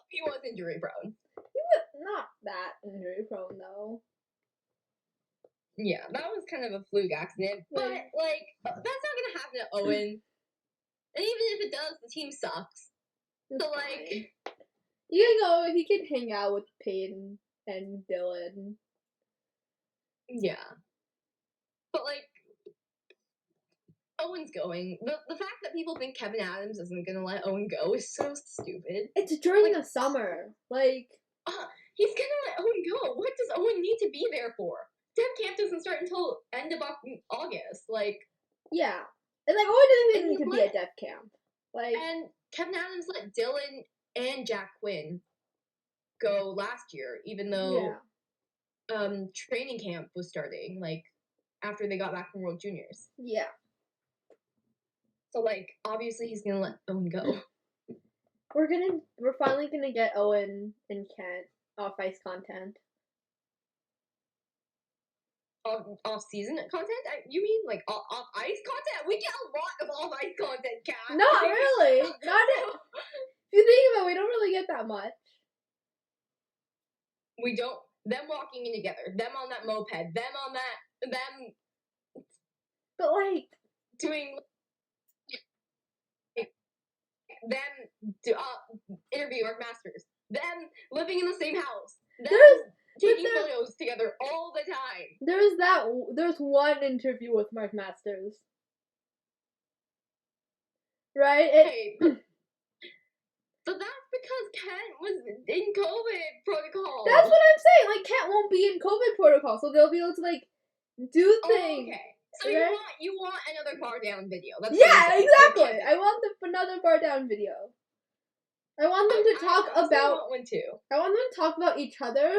He was injury prone. He was not that injury prone though. Yeah, that was kind of a fluke accident, but like that's not gonna happen to Owen. And even if it does, the team sucks. So like, you know, he can hang out with Peyton and Dylan. Yeah, but like, Owen's going. The fact that people think Kevin Adams isn't gonna let Owen go is so stupid. It's during the summer, like. He's gonna let Owen go. What does Owen need to be there for? Dev camp doesn't start until end of August. Like, yeah, and like Owen doesn't even need to be at Dev camp. Like, and Kevin Adams let Dylan and Jack Quinn go last year, even though training camp was starting. Like after they got back from World Juniors. Yeah. So like, obviously he's gonna let Owen go. We're finally gonna get Owen and Kent off ice content. Off season content? You mean like off ice content? We get a lot of off ice content, Kat. Not really. If you think about it, we don't really get that much. We don't. Them walking in together. Them on that moped. Them on that. Them. But like doing. Them interview Mark Masters. Them living in the same house. Them taking photos together all the time. There's one interview with Mark Masters. Right? But that's because Kent was in COVID protocol. That's what I'm saying. Like Kent won't be in COVID protocol, so they'll be able to like do things. Okay. So you want another bar down video? That's exactly. I want another bar down video. I want them to talk about. Want one too. I want them to talk about each other,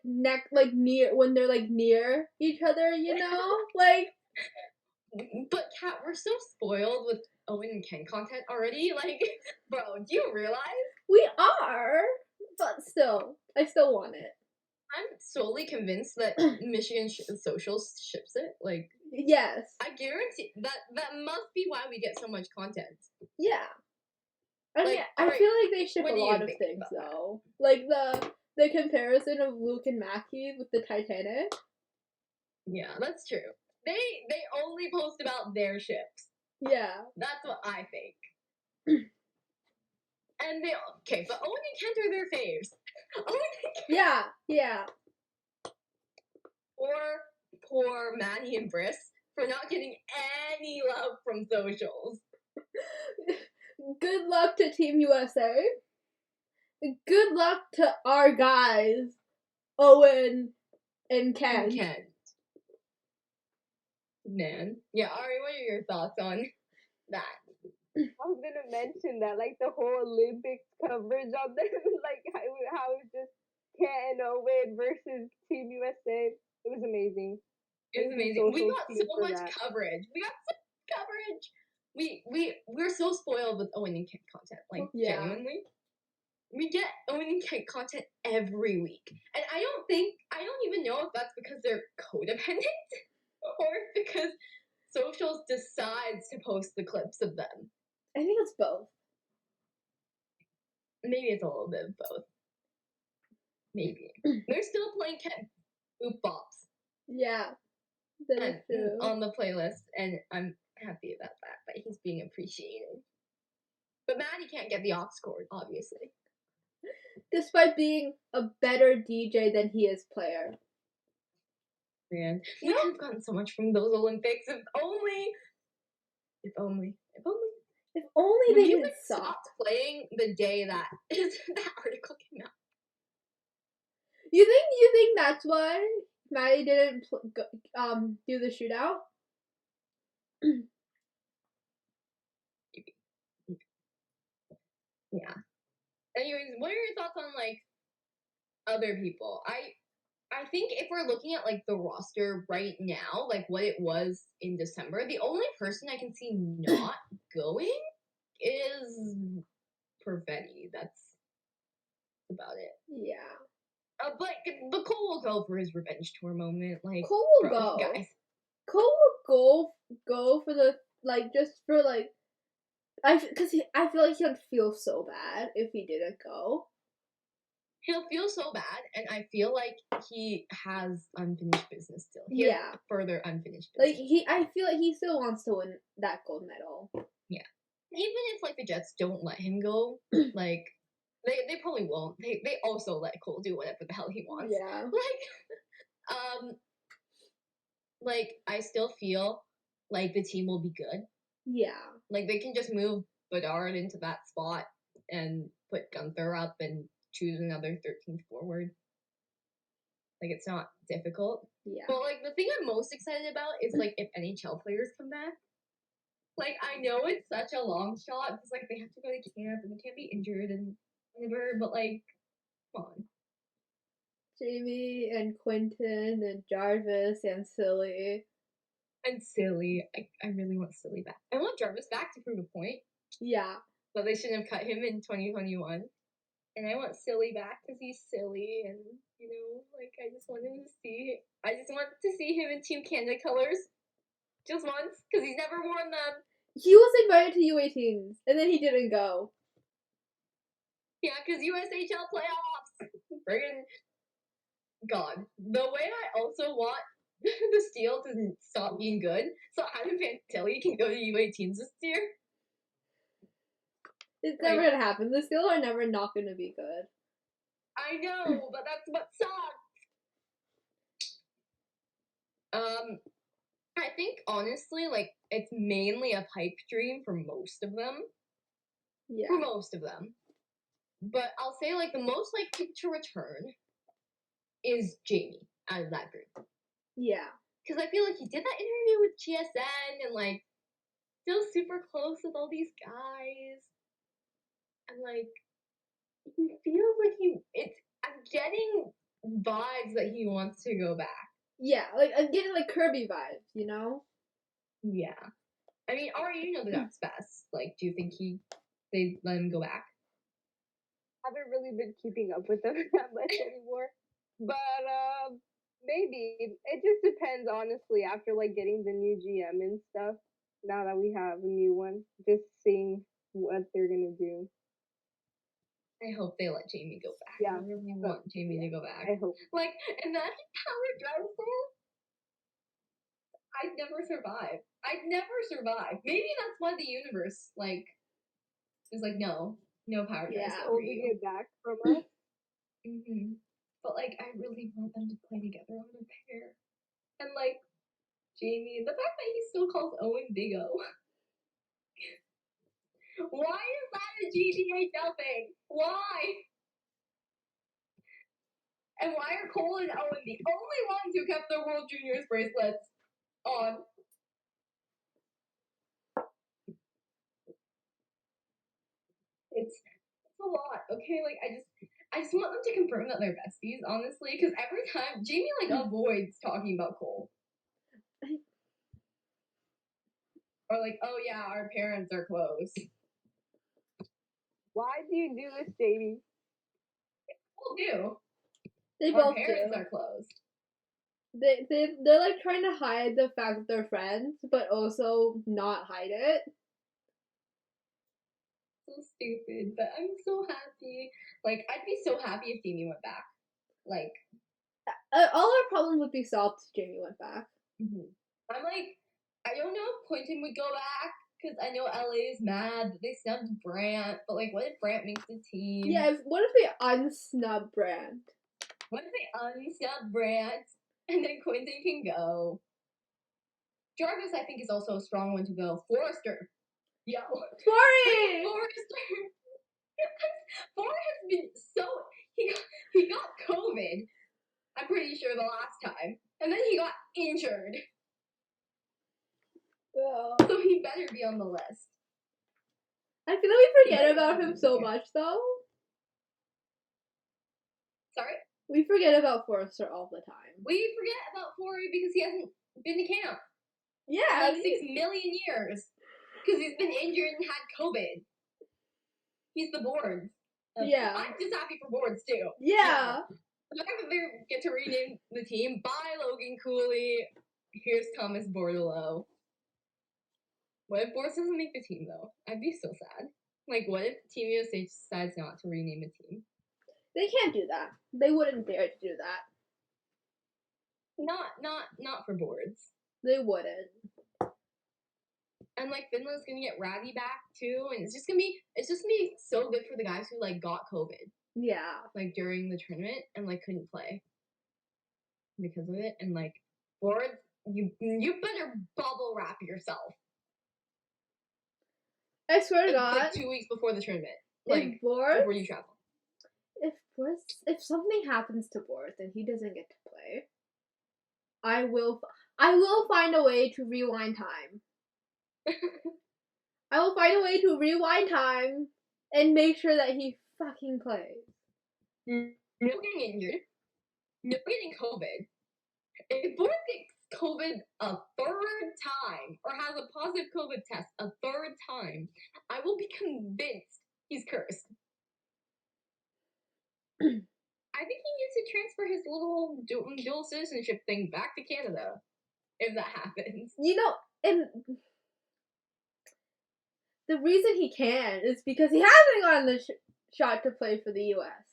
near when they're like near each other. You know, like. But Kat, we're so spoiled with Owen and Ken content already. Like, bro, do you realize? We are, but still, I still want it. I'm solely convinced that Michigan Socials ships it. Like, Yes. I guarantee that must be why we get so much content. Yeah. I mean, Like, I alright, feel like they ship what a do you lot of think things about that? though. Like the comparison of Luke and Mackie with the Titanic. Yeah, that's true. They only post about their ships. Yeah. That's what I think. And they okay, but Owen and Kent are their faves. Owen and Kent. Yeah. Yeah. Poor Manny and Briss for not getting any love from socials. Good luck to Team USA. Good luck to our guys, Owen and Ken. And Kent. Man. Yeah, Ari, what are your thoughts on that? I was gonna mention that, like the whole Olympics coverage on them, like how it's just Ken and Owen versus Team USA. It was amazing. It was Thank you, amazing. We social got team, so for much that. coverage. We got so much coverage. We're so spoiled with Owen and Kent content. Like Yeah. genuinely. We get Owen and Kent content every week. And I don't even know if that's because they're codependent or because socials decides to post the clips of them. I think it's both. Maybe it's a little bit of both. Maybe. They're still playing Kent Boop Bops Yeah. That is true. on the playlist, and I'm happy about that he's being appreciated. But Maddie can't get the aux cord, obviously. Despite being a better DJ than he is player. Man, we could have gotten so much from those Olympics if only. If only. If only Would they you didn't have suck. stopped playing the day that that article came out? You think that's why Maddie didn't do the shootout? Yeah. Anyways, what are your thoughts on like other people? I think if we're looking at like the roster right now, like what it was in December, the only person I can see not going is Perfetti. That's about it. Yeah. But Cole will go for his revenge tour moment. Like Cole will go. guys. Cole will go for the just for I feel like he'd feel so bad if he didn't go. He'll feel so bad, and I feel like he has unfinished business still. He has further unfinished business. I feel like he still wants to win that gold medal. Yeah. Even if like the Jets don't let him go, like they probably won't. They also let Cole do whatever the hell he wants. Yeah. Like I still feel like the team will be good. Yeah. Like they can just move Bedard into that spot and put Gunther up and choose another 13th forward. Like it's not difficult. Yeah. But like the thing I'm most excited about is like if NHL players come back. Like I know it's such a long shot because like they have to go to camp and they can't be injured and whatever, but like come on. Jamie and Quentin and Jarvis and Silly. And Silly. I really want Silly back. I want Jarvis back to prove a point. Yeah. But they shouldn't have cut him in 2021. And I want Silly back because he's silly and, you know, like I just want to see him in Team Canada colors. Just once, because he's never worn them. He was invited to U18s, and then he didn't go. Yeah, because USHL playoffs. Friggin' God. The way I also want the Steel to stop being good, so Adam Fantilli can go to U18s this year. It's never gonna happen. The Steel are never not gonna be good. I know, but that's what sucks. I think honestly, like it's mainly a pipe dream for most of them. Yeah. For most of them. But I'll say like the most likely to return is Jamie out of that group. Yeah. Because I feel like he did that interview with GSN and like still super close with all these guys. And like he feels like I'm getting vibes that he wants to go back. Yeah, like I'm getting like Kirby vibes, you know? Yeah. I mean, Ari, you know the Ducks best. Like, do you think they let him go back? I haven't really been keeping up with them that much anymore. But Maybe. It just depends, honestly, after, like, getting the new GM and stuff. Now that we have a new one. Just seeing what they're gonna do. I hope they let Jamie go back. Yeah, I really want Jamie to go back. I hope. Like, imagine Howard drives there. I'd never survive. I'd never survive. Maybe that's why the universe, like, is like, no Power Drives Yeah. there for Holding you. it back from us. But, like, I really want them to play together on a pair. And, like, Jamie, the fact that he still calls Owen Big O. Why is that a GTHL thing? Why? And why are Cole and Owen the only ones who kept their World Juniors bracelets on? It's a lot, okay? Like, I just want them to confirm that they're besties, honestly, because every time Jamie like avoids talking about Cole. Or like, oh yeah, our parents are close. Why do you do this, Jamie? People do. They Our both parents do. are close. They're like trying to hide the fact that they're friends, but also not hide it. So stupid, but I'm so happy. Like, I'd be so happy if Jamie went back. Like, All our problems would be solved if Jamie went back. I'm like, I don't know if Quentin would go back because I know LA is mad that they snubbed Brant. But like, what if Brant makes the team? Yeah, what if they unsnub Brand? What if they unsnub Brant and then Quentin can go? Jarvis, I think, is also a strong one to go. Forrester. Yo. Forrest! Forrester. Forrest has been so. He got COVID, I'm pretty sure, the last time. And then he got injured. Yeah. So he better be on the list. I feel like we forget about him so much, though. Sorry? We forget about Forrester all the time. We forget about Forey because he hasn't been to camp. Yeah. In like 6 million years. Because he's been injured and had COVID. He's the boards. Yeah. I'm just happy for boards too. Yeah. The fact that they get to rename the team. Bye, Logan Cooley. Here's Thomas Bordelot. What if Boards doesn't make the team though? I'd be so sad. Like, what if Team USA decides not to rename a team? They can't do that. They wouldn't dare to do that. Not for Boards. They wouldn't. And like Finland's gonna get Ravi back too, and it's just gonna be so good for the guys who like got COVID. Yeah. Like during the tournament and like couldn't play because of it. And like Boards, you better bubble wrap yourself. I swear to God. Like 2 weeks before the tournament. Like before you travel. If something happens to Boris and he doesn't get to play, I will find a way to rewind time. I will find a way to rewind time and make sure that he fucking plays. No getting injured. No getting COVID. If Boris gets COVID a third time or has a positive COVID test a third time, I will be convinced he's cursed. I think he needs to transfer his little dual citizenship thing back to Canada if that happens. You know, and the reason he can is because he hasn't gotten the shot to play for the U.S.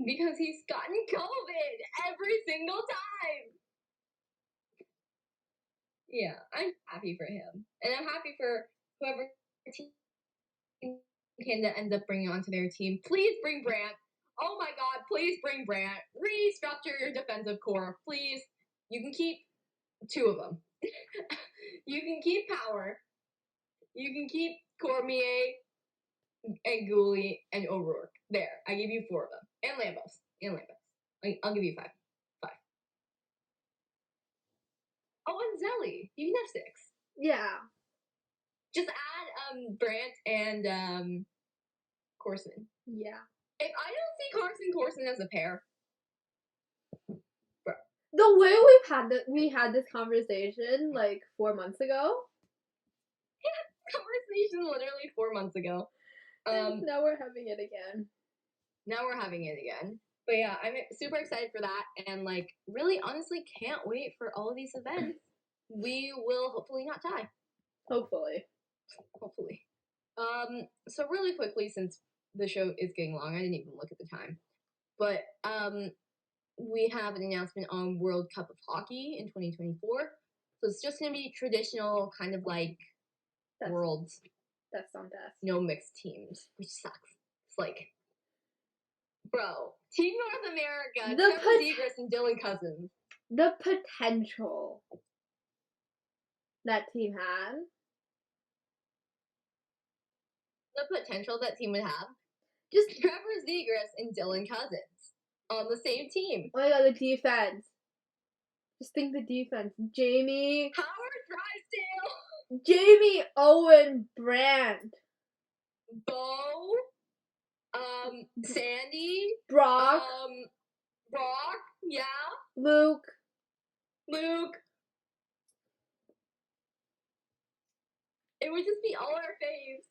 Because he's gotten COVID every single time. Yeah, I'm happy for him. And I'm happy for whoever team Canada ends up bringing onto their team. Please bring Brant. Oh my God, please bring Brant. Restructure your defensive core, please. You can keep 2 of them. You can keep Power. You can keep Cormier and Gooley and O'Rourke. There, I give you 4 of them. And Lambos. I'll give you 5. Oh, and Zelly. You can have 6. Yeah. Just add Brant and Corson. Yeah. If I don't see Corson as a pair, bro. The way we had this conversation like 4 months ago. Conversation literally 4 months ago. And now we're having it again. Now we're having it again. But yeah, I'm super excited for that, and like really, honestly, can't wait for all of these events. We will hopefully not die. Hopefully. So really quickly, since the show is getting long, I didn't even look at the time. But we have an announcement on World Cup of Hockey in 2024. So it's just gonna be traditional, kind of like Worlds. That's fantastic. No mixed teams, which sucks. It's like, bro, Team North America, Trevor Zegras and Dylan Cousins. The potential that team had. The potential that team would have. Just Trevor Zegras and Dylan Cousins on the same team. Oh my god, the defense. Just think the defense. Jamie. Howard Drysdale. Jamie Owen Brandt. Bo. Sandy. Brock. Brock. Yeah. Luke. It would just be all our faves.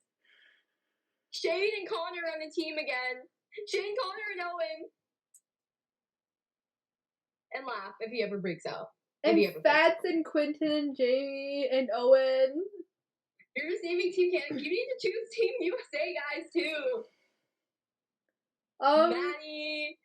Shane and Connor on the team again. Shane, Connor, and Owen. And laugh if he ever breaks out. And Fats and Quentin and Jamie and Owen. You're just naming Team Canada. You need to choose Team USA guys too. Maddie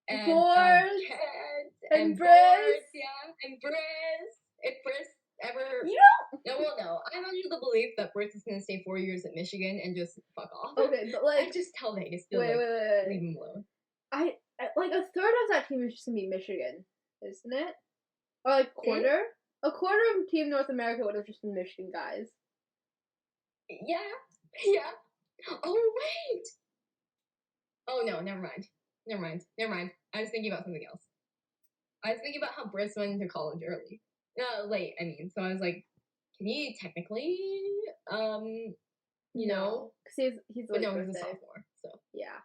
and Kent and Briss. Yeah, and Briss. If Briss ever. No. I'm under the belief that Briss is gonna stay 4 years at Michigan and just fuck off. Okay, but like. I just tell Vegas to wait. leave him alone. I like a third of that team is just gonna be Michigan, isn't it? Or like quarter? A quarter of Team North America would have just been Michigan guys. Yeah. Oh wait. Oh no, never mind. I was thinking about something else. I was thinking about how Briss went into college early. Late, I mean. So I was like, can he technically, you know? Because he's but no, he's a sophomore, so. Yeah.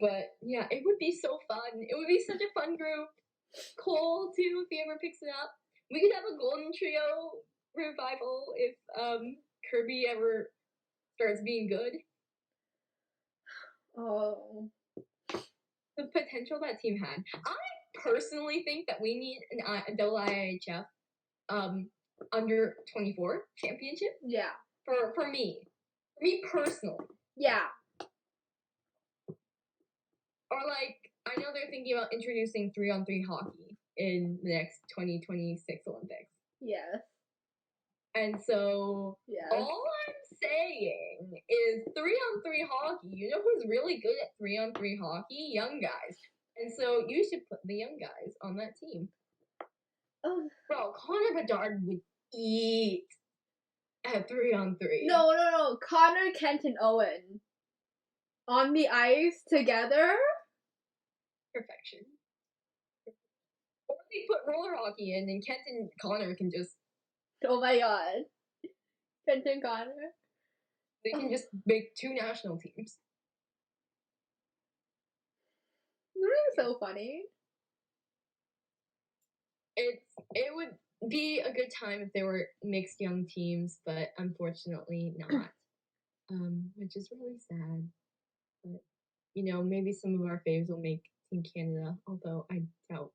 But yeah, it would be so fun. It would be such a fun group. Cole too, if he ever picks it up. We could have a Golden Trio revival if Kirby ever starts being good. Oh. The potential that team had. I personally think that we need a double IHF under 24 championship. Yeah. For me. For me personally. Yeah. Or like, I know they're thinking about introducing 3-on-3 hockey in the next 2026 Olympics. Yes. And so, all I'm saying is 3-on-3 hockey. You know who's really good at 3-on-3 hockey? Young guys. And so, you should put the young guys on that team. Oh. Bro, Connor Bedard would eat at 3-on-3. No. Connor, Kent, and Owen. On the ice together? Perfection. Or they put roller hockey in and Kent and Connor can just... Oh my god. Kent and Connor? They can just make 2 national teams. They're so funny. It would be a good time if they were mixed young teams, but unfortunately not. Which is really sad. But, you know, maybe some of our faves will make Team Canada, although I doubt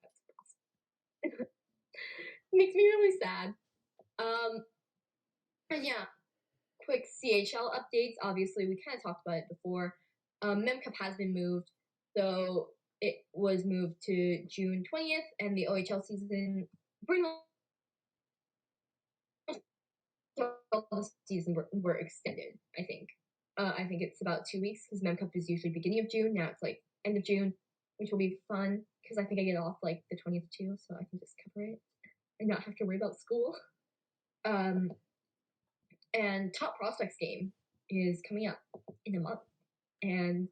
that's possible. Makes me really sad. And yeah, quick CHL updates. Obviously, we kind of talked about it before. MemCup has been moved, so it was moved to June 20th, and the OHL season season were extended, I think. I think it's about 2 weeks because MemCup is usually beginning of June. Now it's like end of June, which will be fun because I think I get off like the 20th too, so I can just cover it and not have to worry about school. And Top Prospects game is coming up in a month, and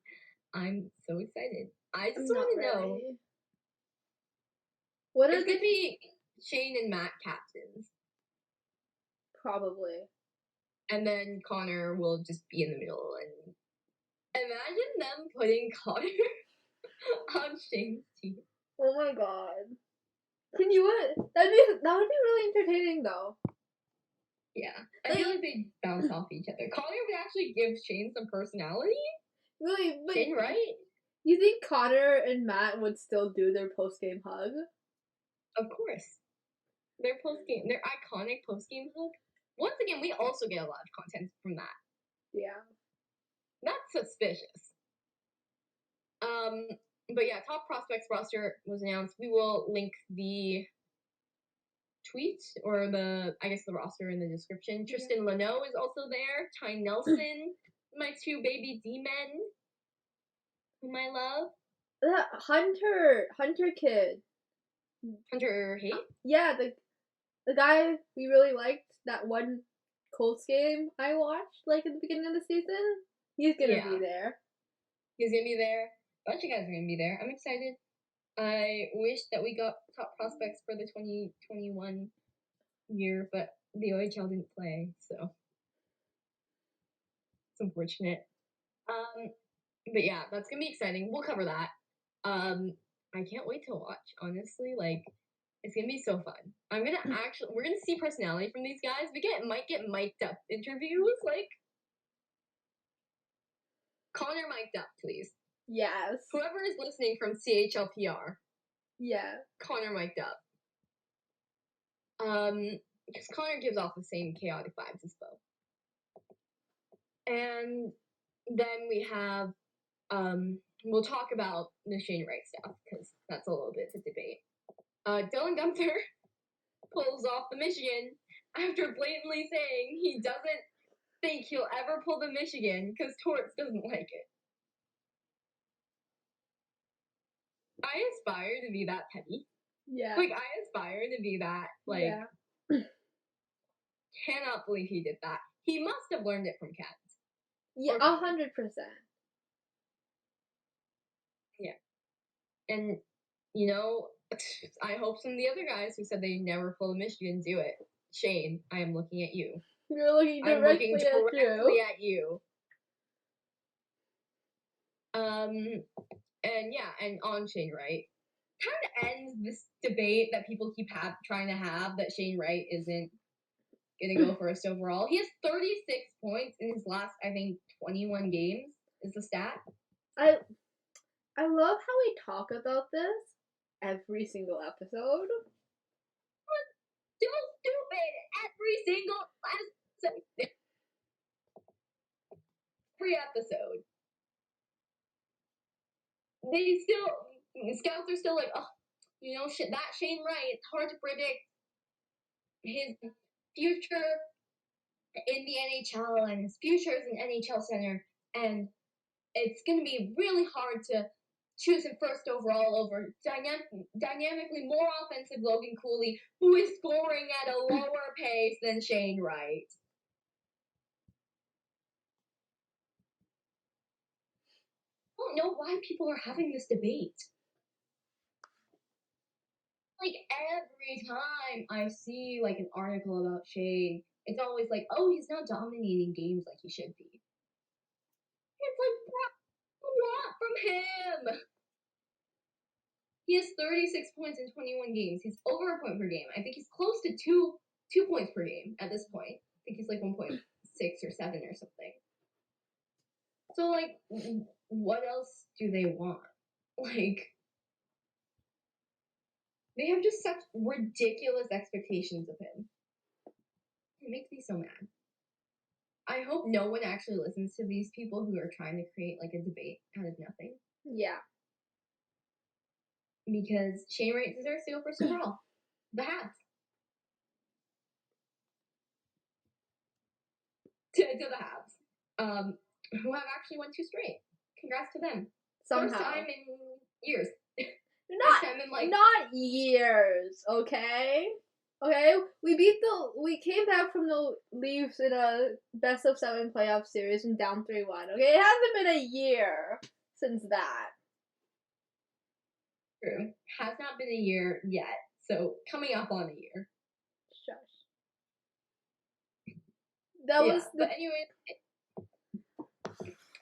I'm so excited. I just want to know. What it's gonna be Shane and Matt captains. Probably. And then Connor will just be in the middle. And imagine them putting Connor on Shane's team. Oh my god. Can you? That would be really entertaining though. Yeah. I feel like they bounce off each other. Connor would actually give Shane some personality. Really, but Shane, right? you think Connor and Matt would still do their post-game hug? Of course. Their iconic post-game hug. Once again, we also get a lot of content from that. Yeah. That's suspicious. But yeah, top prospects roster was announced. We will link the tweet or the roster in the description. Tristan Leno is also there. Ty Nelson, my two baby D-men, whom I love. That Hunter kid. Hunter Hayes? Yeah, the guy we really liked, that one Colts game I watched, like, at the beginning of the season. He's gonna be there. He's gonna be there. A bunch of guys are gonna be there. I'm excited. I wish that we got top prospects for the 2021 year, but the OHL didn't play, so it's unfortunate. But yeah, that's gonna be exciting. We'll cover that. I can't wait to watch, honestly. Like, it's gonna be so fun. We're gonna see personality from these guys. Might get mic'd up interviews, like Connor mic'd up, please. Yes. Whoever is listening from CHLPR. Yeah. Connor mic'd up. Because Connor gives off the same chaotic vibes as Bo. And then we have, we'll talk about the Shane Wright stuff, because that's a little bit to debate. Dylan Gunther pulls off the Michigan after blatantly saying he doesn't think he'll ever pull the Michigan because Torts doesn't like it. I aspire to be that petty. Yeah. Like, I aspire to be that, like, cannot believe he did that. He must have learned it from Kat. Yeah, 100%. Yeah. And, you know, I hope some of the other guys who said they never pull the Michigan do it. Shane, I am looking at you. You're looking directly at you. And on Shane Wright, kind of ends this debate that people keep trying to have that Shane Wright isn't gonna go first overall. He has 36 points in his last, I think, 21 games is the stat. I love how we talk about this every single episode. So stupid! Every single every episode. Scouts are still like, oh, you know, that Shane Wright, it's hard to predict his future in the NHL and his future as an NHL center, and it's going to be really hard to choose him first overall over dynamically more offensive Logan Cooley, who is scoring at a lower pace than Shane Wright. I don't know why people are having this debate. Like, every time I see, like, an article about Shane, it's always like, oh, he's not dominating games like he should be. It's like, what from him? He has 36 points in 21 games. He's over a point per game. I think he's close to two points per game at this point. I think he's like 1.6 or 7 or something. So, like, what else do they want? Like, they have just such ridiculous expectations of him. It makes me so mad. I hope no one actually listens to these people who are trying to create, like, a debate out of nothing. Yeah. Because Shane Wright deserves to go first overall. The Habs. To the Habs. Who have actually won 2 straight. Congrats to them. Somehow. First time in years. Not years, okay? Okay, we came back from the Leafs in a best of 7 playoff series and down 3-1. Okay, it hasn't been a year since that. True. Has not been a year yet, so coming up on a year. Shush. But anyway,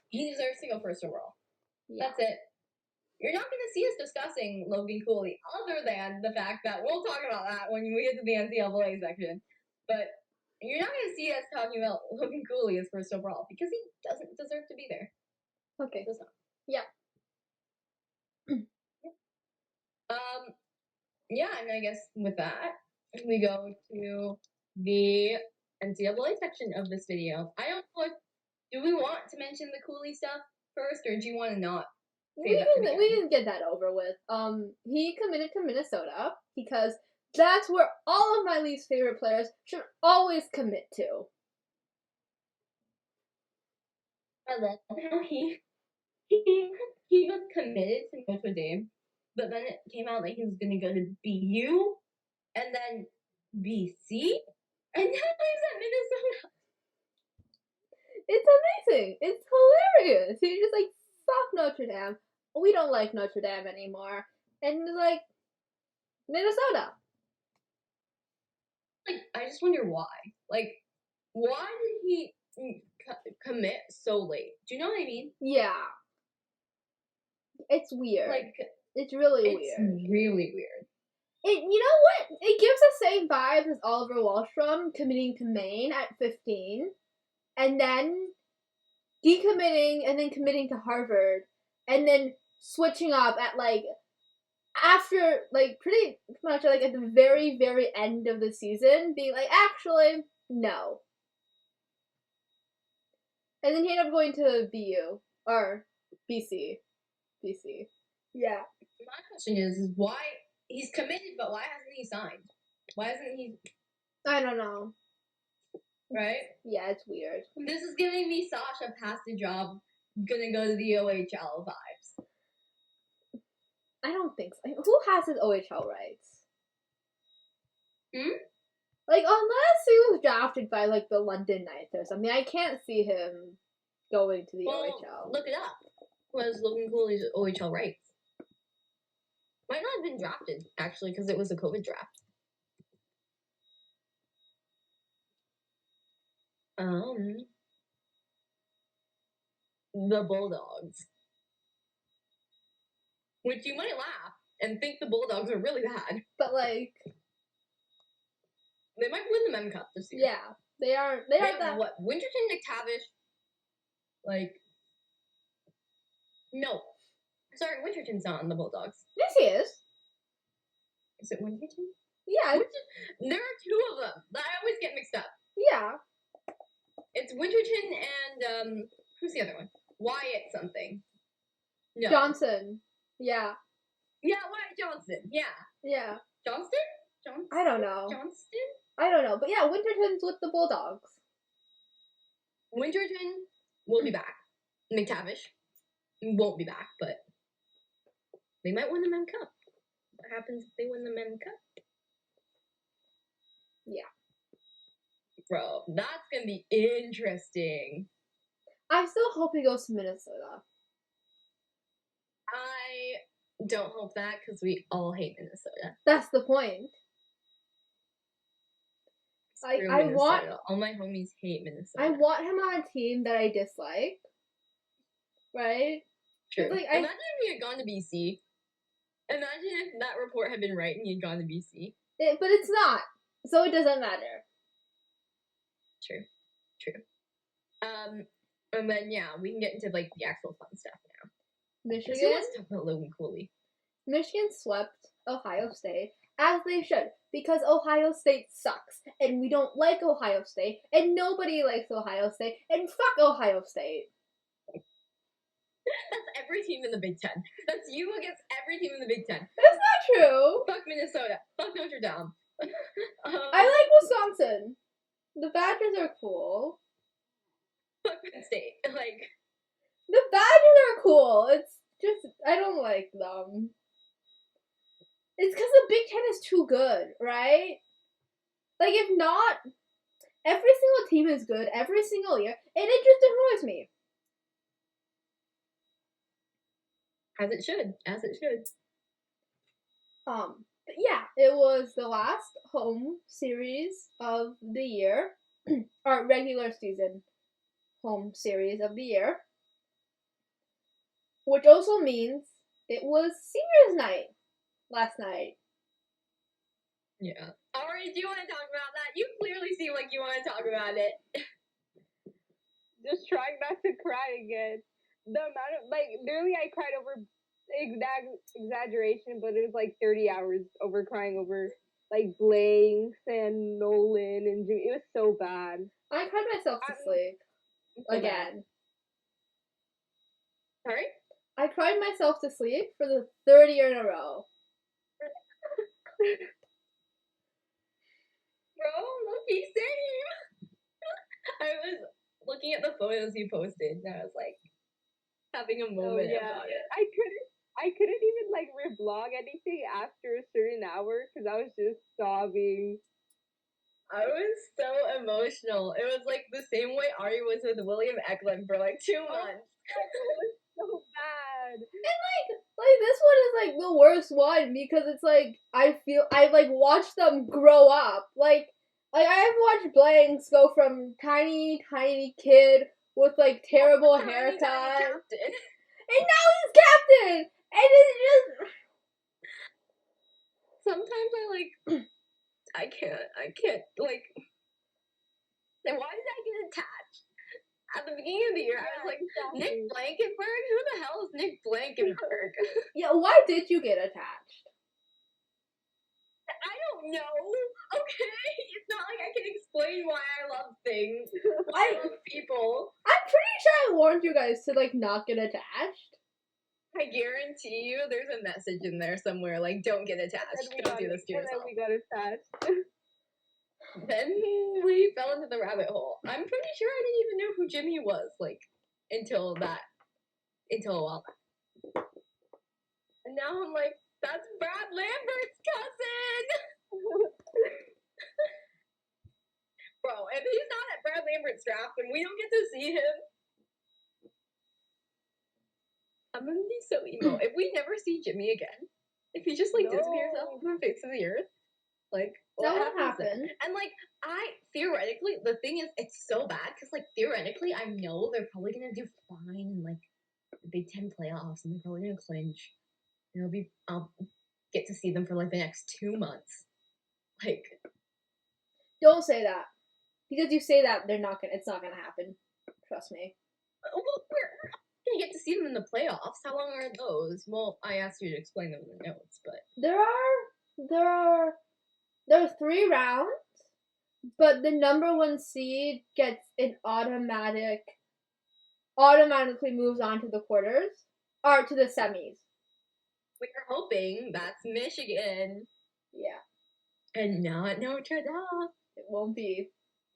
he deserves to go first overall. Yeah. That's it. You're not going to see us discussing Logan Cooley, other than the fact that we'll talk about that when we get to the NCAA section. But You're not gonna see us talking about Logan Cooley as first overall because he doesn't deserve to be there. Okay. Does not. Yeah. Yeah, and I guess with that, we go to the NCAA section of this video. I don't know if, do we want to mention the Cooley stuff first, or do you want to not? We can get that over with. He committed to Minnesota because that's where all of my least favorite players should always commit to. I love how he was committed to Notre Dame, but then it came out that he was going to go to BU and then BC, and now he's at Minnesota. It's amazing. It's hilarious. He's just like, fuck Notre Dame. We don't like Notre Dame anymore. And like, Minnesota. Like, I just wonder why. Like, why did he commit so late? Do you know what I mean? Yeah. It's weird. Like, it's really weird. It's really weird. You know what? It gives the same vibes as Oliver Wahlstrom committing to Maine at 15, and then decommitting, and then committing to Harvard, and then switching up at like after like pretty much like at the very, very end of the season, being like, actually, no. And then he ended up going to BU or BC. Yeah. My question is why he's committed, but why hasn't he signed? Why hasn't he? I don't know. Right? Yeah, it's weird. This is giving me Sasha past the job, gonna go to the OHL vibes. I don't think so. Who has his OHL rights? Like, unless he was drafted by like the London Knights or something, I can't see him going to the OHL. Look it up. Was Logan Cooley's OHL rights? Might not have been drafted, actually, because it was a COVID draft. The Bulldogs. Which you might laugh and think the Bulldogs are really bad. But, like... They might win the Mem Cup this year. Yeah. They aren't that... What? Winterton, McTavish? Like... No. Sorry, Winterton's not on the Bulldogs. Yes, he is. Is it Winterton? Yeah. There are two of them. I always get mixed up. Yeah. It's Winterton and, who's the other one? Wyatt something. No. Johnson. Yeah. Yeah, Wyatt Johnson. Yeah. Yeah. Johnston? I don't know. Johnston? I don't know. But yeah, Winterton's with the Bulldogs. Winterton will be back. McTavish won't be back, but they might win the Mem Cup. What happens if they win the Mem Cup? Yeah. Bro, that's gonna be interesting. I still hope he goes to Minnesota. I don't hope that because we all hate Minnesota. That's the point. I want all my homies hate Minnesota. I want him on a team that I dislike. Right? True. Like, Imagine if he had gone to BC. Imagine if that report had been right and he had gone to BC. But it's not. So it doesn't matter. True. And then yeah, we can get into like the actual fun stuff now. Michigan. Who wants to talk about Logan Cooley? Michigan swept Ohio State, as they should, because Ohio State sucks, and we don't like Ohio State, and nobody likes Ohio State, and fuck Ohio State. That's every team in the Big Ten. That's you against every team in the Big Ten. That's not true. Fuck Minnesota. Fuck Notre Dame. I like Wisconsin. The Badgers are cool. Fuck Penn State. Like, the Badgers are cool. It's just, I don't like them. It's because the Big Ten is too good, right? Like, if not, every single team is good every single year, and it just annoys me. As it should. But yeah, it was the last home series of the year, or regular season home series of the year, which also means it was seniors night last night. Yeah. Ari, do you want to talk about that? You clearly seem like you want to talk about it. Just trying not to cry again. The amount of literally, I cried over exaggeration, but it was like 30 hours over crying over Blanks and Nolan and Jimmy. It was so bad. I cried myself to sleep So again. Sorry? I cried myself to sleep for the third year in a row. Bro, Loki, same. I was looking at the photos you posted, and I was like having a moment about it. I couldn't even reblog anything after a certain hour because I was just sobbing. I was so emotional. It was like the same way Ari was with William Eklund for like 2 months. It was so bad. And this one is like the worst one because it's like I watched them grow up. Like I've watched Blanks go from tiny kid with like terrible haircut, and now he's captain. And it's just sometimes I can't like. Then why did I get attached? At the beginning of the year, I was like, Nick Blankenberg? Who the hell is Nick Blankenberg? Yeah, why did you get attached? I don't know. Okay, it's not like I can explain why I love things. I love people. I'm pretty sure I warned you guys to not get attached. I guarantee you, there's a message in there somewhere like, don't get attached. Don't do this to yourself. And then we got attached. Then we fell into the rabbit hole. I'm pretty sure I didn't even know who Jimmy was, until a while back. And now I'm like, that's Brad Lambert's cousin! Bro, if he's not at Brad Lambert's draft, then we don't get to see him. I'm gonna be so emo. If we never see Jimmy again, if he just disappears off the face of the earth, what happens? And theoretically, the thing is, it's so bad because theoretically, I know they're probably gonna do fine in the Big Ten playoffs, and they're probably gonna clinch. And I'll get to see them for the next 2 months. Don't say that, because you say that it's not gonna happen. Trust me. Well, we're gonna get to see them in the playoffs. How long are those? Well, I asked you to explain them in the notes, but there are 3 rounds, but the number 1 seed gets an automatically moves on to the quarters or to the semis. We're hoping that's Michigan. Yeah. And not Notre Dame. It won't be,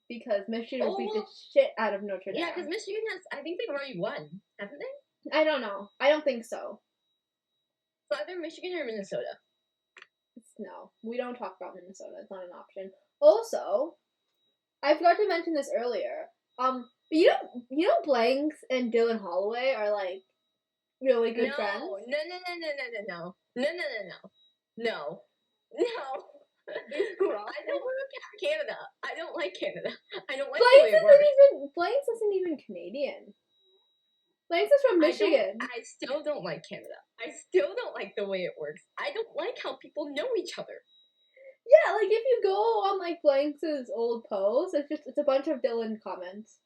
because Michigan will beat the shit out of Notre Dame. Yeah, because Michigan I think they've already won, haven't they? I don't know. I don't think so. It's either Michigan or Minnesota. No, we don't talk about Minnesota. It's not an option. Also, I forgot to mention this earlier. You know Blanks and Dylan Holloway are really good friends. No. I don't want Canada. I don't like Canada. I don't like Blanks isn't even Canadian. Blanks is from Michigan. I still don't like Canada. I still don't like the way it works. I don't like how people know each other. Yeah, if you go on Blanks' old posts, it's a bunch of Dylan comments.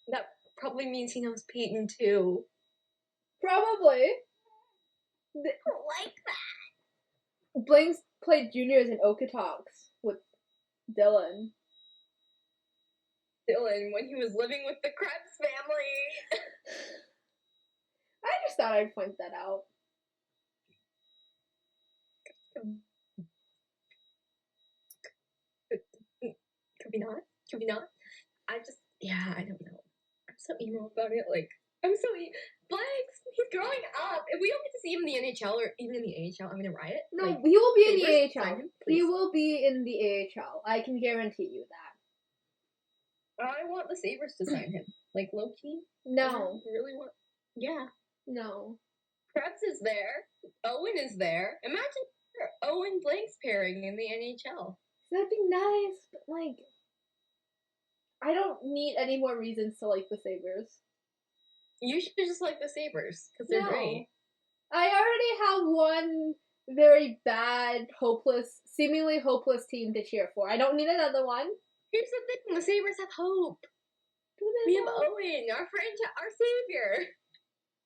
That probably means he knows Peyton too. Probably. I don't like that. Blanks played juniors in Okotoks with Dylan. When he was living with the Krebs family. I just thought I'd point that out. Could we not? I don't know. I'm so emo about it. Blanks, he's growing up. If we don't get to see him in the NHL or even in the AHL, I'm gonna riot. No, he will be in the AHL. He will be in the AHL. I can guarantee you that. I want the Sabres to sign him. Low key. No. I really want. Yeah. No. Krebs is there. Owen is there. Imagine Owen Blanks pairing in the NHL. That'd be nice, but I don't need any more reasons to like the Sabres. You should just like the Sabres because they're great. I already have one very bad, seemingly hopeless team to cheer for. I don't need another one. Here's the thing: the Sabres have hope. We have Owen, our savior.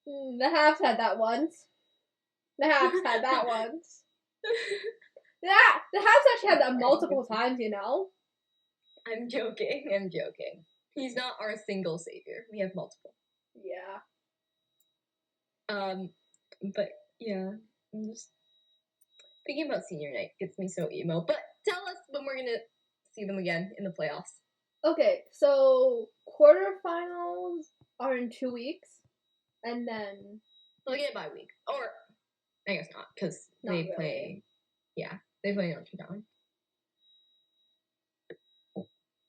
The Habs had that once. The Habs had that once. Yeah, the Habs actually had that multiple times, you know? I'm joking. He's not our single savior. We have multiple. Yeah. But yeah, I'm just thinking about senior night gets me so emo. But tell us when we're gonna see them again in the playoffs. Okay, so quarterfinals are in 2 weeks, and then We'll get a bye week, or I guess not, because Not they really. play. Yeah, they play Notre Dame.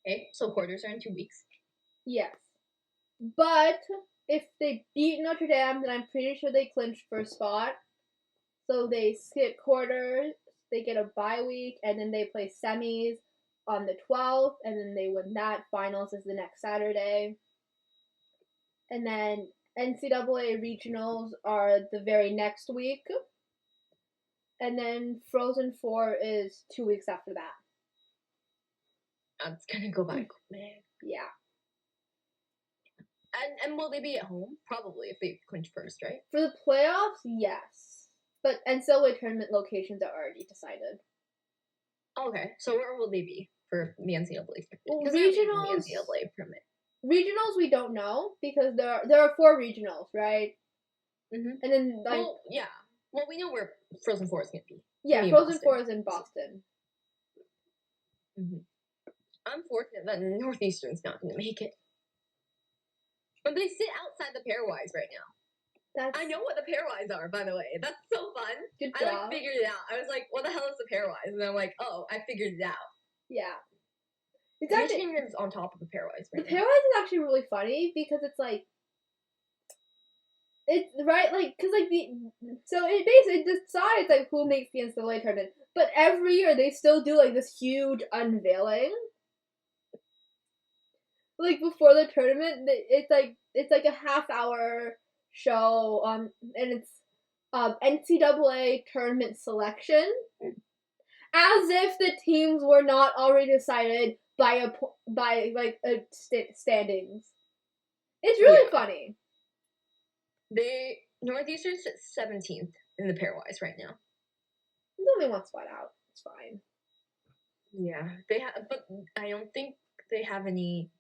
Okay, so quarters are in 2 weeks. yes. But if they beat Notre Dame, then I'm pretty sure they clinch first spot. So they skip quarters, they get a bye week, and then they play semis on the 12th, and then they win that. Finals is the next Saturday. And then NCAA regionals are the very next week. And then Frozen Four is 2 weeks after that. It's gonna go by quick. Yeah. And will they be at home? Probably if they clinch first, right? For the playoffs, yes. But NCAA tournament locations are already decided. Okay, so where will they be for the NCAA? Well, Because regionals, the NCAA permit. Regionals we don't know because there are 4 regionals, right? Mm-hmm. And then like Well, we know where Frozen Four is gonna be. Yeah, Frozen Four is in Boston. Mm-hmm. I'm fortunate that Northeastern's not gonna make it. But they sit outside the pairwise right now. I know what the pairwise are, by the way. That's so fun. Good I job. figured it out. I was like, what the hell is the pairwise? And I'm like, oh, I figured it out. Yeah. It's actually Michigan is on top of the pairwise right now. The pairwise is actually really funny because it's like it's right, like, cause like so it basically decides like who makes the NCAA tournament, but every year they still do like this huge unveiling. Like before the tournament, it's like a half-hour show, and it's NCAA tournament selection, as if the teams were not already decided by standings. It's really funny. Northeastern's at 17th in the pairwise right now. There's only one spot out. It's fine. Yeah, they have, but I don't think they have any.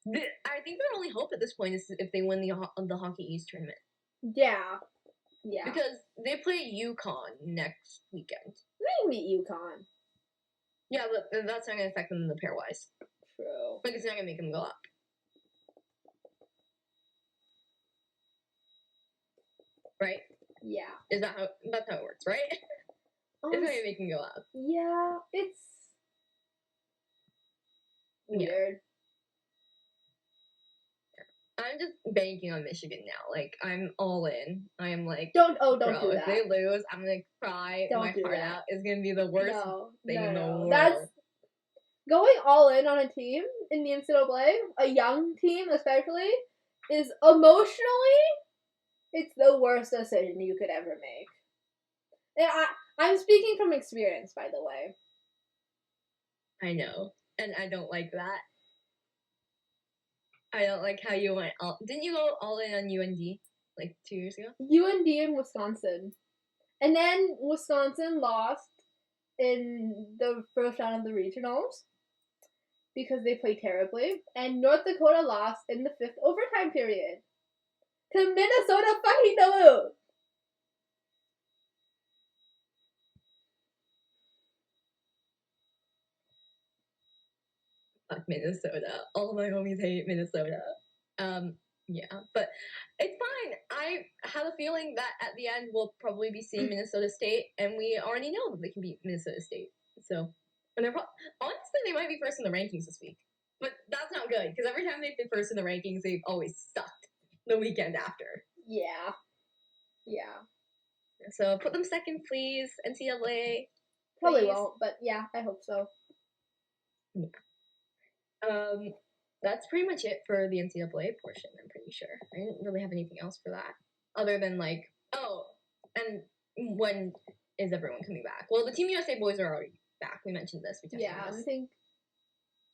I think their only hope at this point is if they win the Hockey East tournament. Yeah. Yeah. Because they play UConn next weekend. They beat UConn. Yeah, but that's not going to affect them in the pairwise. True. Like, it's not going to make them go up. Right? Yeah. That's how it works, right? It's not going to make them go up. Yeah, it's weird. I'm just banking on Michigan now. Like, I'm all in. I am like, don't do if that. they lose, I'm gonna cry my heart out. It's gonna be the worst thing in the world. That's going all in on a team in the NCAA, a young team especially, is emotionally, it's the worst decision you could ever make. And I'm speaking from experience, by the way. I know, and I don't like that. I don't like how you went all. Didn't you go all in on UND like 2 years ago? UND in Wisconsin. And then Wisconsin lost in the first round of the regionals because they played terribly. And North Dakota lost in the 5th overtime period to Minnesota fucking Duluth. Fuck Minnesota. All my homies hate Minnesota. Yeah, but it's fine. I have a feeling that at the end we'll probably be seeing Minnesota State, and we already know that they can beat Minnesota State. So, and honestly, they might be first in the rankings this week. But that's not good, because every time they've been first in the rankings, they've always sucked the weekend after. Yeah. Yeah. So put them second, please, NCAA. Probably won't, but yeah, I hope so. Yeah. That's pretty much it for the NCAA portion, I'm pretty sure. I didn't really have anything else for that. Other than, like, Oh, and when is everyone coming back? Well, the Team USA boys are already back. We mentioned this. We touched Yeah, on I this. think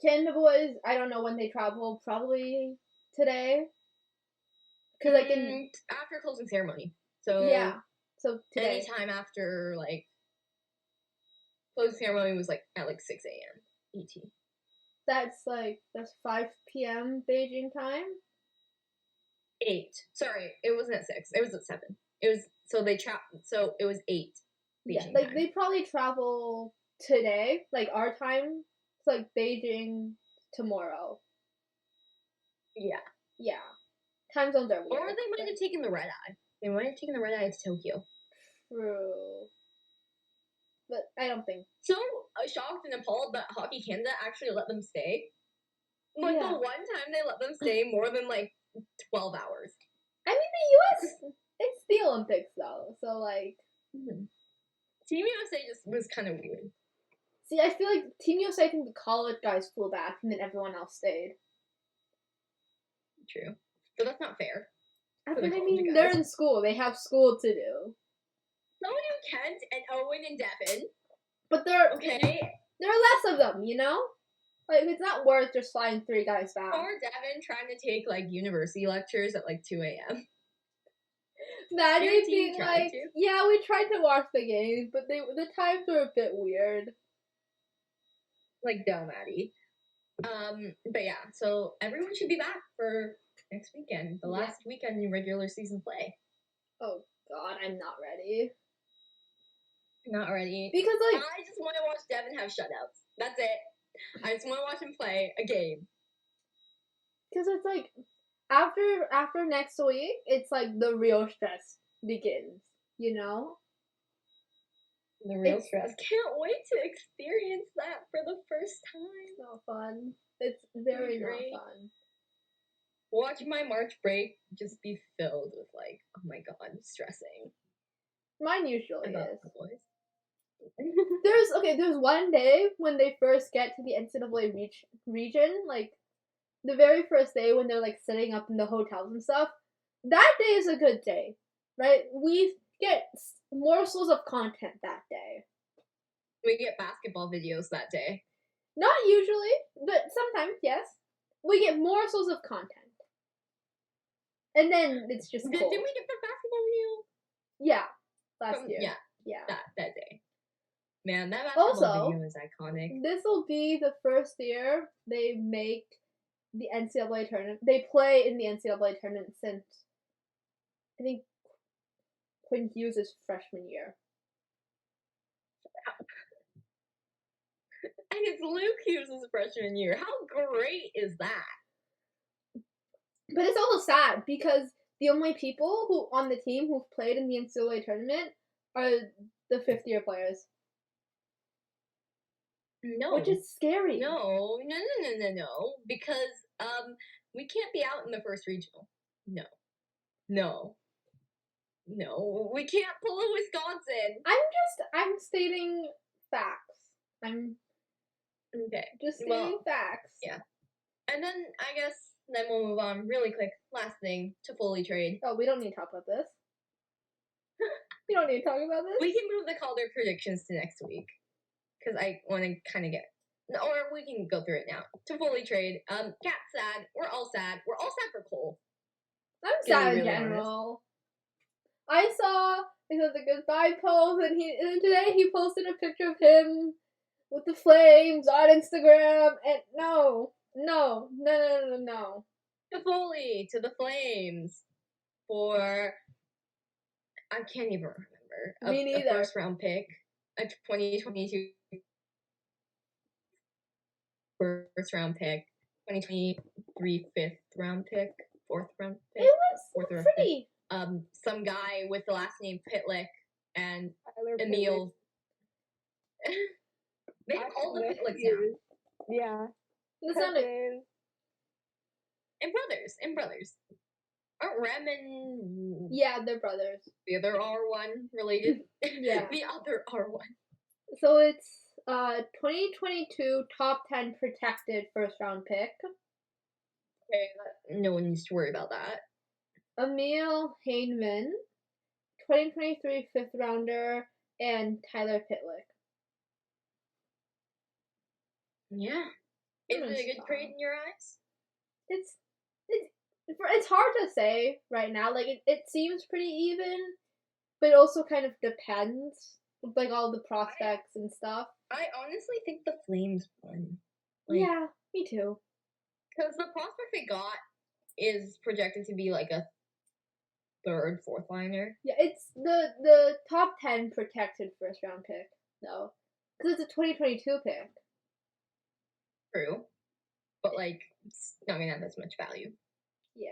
Canada boys, I don't know when they travel, probably today. Because I can, After closing ceremony. So yeah, so today. anytime after like closing ceremony was like at like 6 a.m. ET. That's 5 p.m. Beijing time. 8. Sorry, it wasn't at 6. It was at 7. It was so it was 8. Yeah, Beijing like time. they probably travel today, like our time. It's like Beijing tomorrow. Yeah. Yeah, time zones are weird. Or they might have taken the red eye. They might have taken the red eye to Tokyo. True, but I don't think. So shocked and appalled that Hockey Canada actually let them stay. Like Yeah. the one time they let them stay more than like 12 hours. I mean, the U.S. It's the Olympics though, so like. Team USA just was kind of weird. See, I feel like Team USA, I think the college guys flew back and then everyone else stayed. True. But that's not fair. I For the mean, college they're guys. in school. They have school to do. So do Kent and Owen and Devin. But there are Okay. less of them, you know? Like, it's not worth just flying 3 guys back. Or Devin trying to take like university lectures at like 2 a.m. Maddie Your team being tried like, to. yeah, we tried to watch the games, but the times were a bit weird. Like dumb Maddie. But yeah, so everyone should be back for next weekend, the last weekend in regular season play. Oh god, I'm not ready. Not ready. Because like I just want to watch Devin have shutouts. That's it. I just want to watch him play a game. Because it's like after next week, it's like the real stress begins, you know? The real stress. Can't wait to experience that for the first time. It's not fun. It's very not Great. fun. Watch my March break just be filled with like, oh my god, stressing. Mine usually About is. the boys. There's one day when they first get to the NCAA region, like the very first day when they're like sitting up in the hotels and stuff. That day is a good day, right? We get morsels of content that day. We get basketball videos that day. Not usually, but sometimes, yes. We get morsels of content. And then it's just cold. Did we get the basketball video? Yeah. Last year. Yeah. Yeah. That day. Man, that basketball Also, video is iconic. This will be the first year they make the NCAA tournament. They play in the NCAA tournament since, I think, Quinn Hughes' freshman year. And it's Luke Hughes' freshman year. How great is that? But it's also sad because the only people who on the team who've played in the NCAA tournament are the fifth-year players. No. Which is scary. No. Because we can't be out in the first regional. No. We can't pull a Wisconsin. I'm stating facts. I'm okay. Just stating facts. Yeah. And then I guess then we'll move on really quick. Last thing to fully trade. Oh, we don't need to talk about this. We don't need to talk about this. We can move the Calder predictions to next week. Because I want to kind of get, or we can go through it now. To fully trade. Cat's sad. We're all sad. We're all sad for Cole. I'm sad in general. I saw the goodbye post, and today he posted a picture of him with the flames on Instagram, and no. To fully, to the Flames for, I can't even remember. Me neither. A first round pick, a 2022 first round pick, 2023 fifth round pick, fourth round pick. It was so pretty. Some guy with the last name Pitlick and Tyler Emil. They have all the Pitlicks now. Yeah. It's not And brothers. Aren't Rem and yeah, they're brothers. The other R1 related? Yeah. The other R1. So it's 2022 top 10 protected first round pick. Okay, no one needs to worry about that. Emil Heinemann, 2023 fifth rounder and Tyler Pitlick. Yeah. Is it a good trade in your eyes? It's hard to say right now. Like it seems pretty even, but it also kind of depends with like all the prospects and stuff. I honestly think the Flames won. Yeah, me too. Because the prospect they got is projected to be like a third, fourth liner. Yeah, it's the top 10 protected first round pick though, because it's a 2022 pick. True, but like it's not gonna have as much value. Yeah.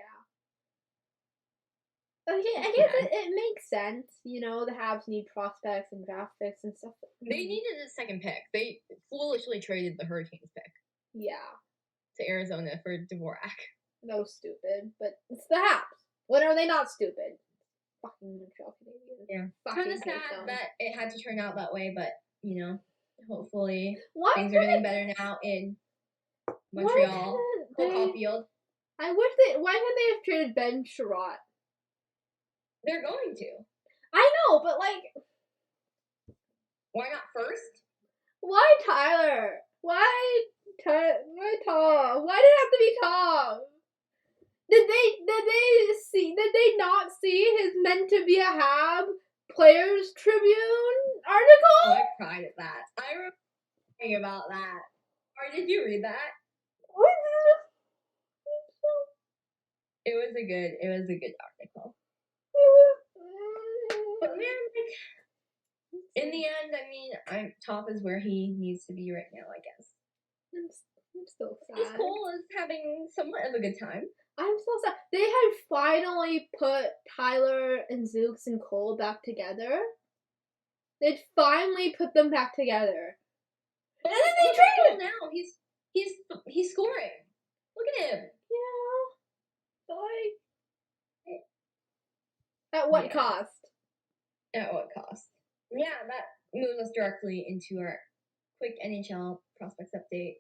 I guess it makes sense, you know, the Habs need prospects and draft picks and stuff. They needed a second pick. They foolishly traded the Hurricanes pick. Yeah. To Arizona for Dvorak. That was stupid, but it's the Habs. When are they not stupid? Fucking Montreal Canadiens. Yeah. Kind of sad that it had to turn out that way, but, you know, hopefully things are getting better now in Montreal. Caulfield. I wish why couldn't they have traded Ben Sherratt? They're going to. I know, but like... Why not first? Why Tyler? Why Tom? Why did it have to be Tom? Did they not see his meant to be a Hab Players Tribune article? Oh, I cried at that. I remember thinking about that. Or did you read that? It was a good article. But man, like, in the end, I mean, Top is where he needs to be right now, I guess. I'm so sad. His Cole is having somewhat of a good time. I'm so sad. They had finally put Tyler and Zooks and Cole back together. They'd finally put them back together. But and then they traded him now. He's scoring. Look at him. Yeah. But like, at what cost? At what cost? Yeah, that moves us directly into our quick NHL prospects update.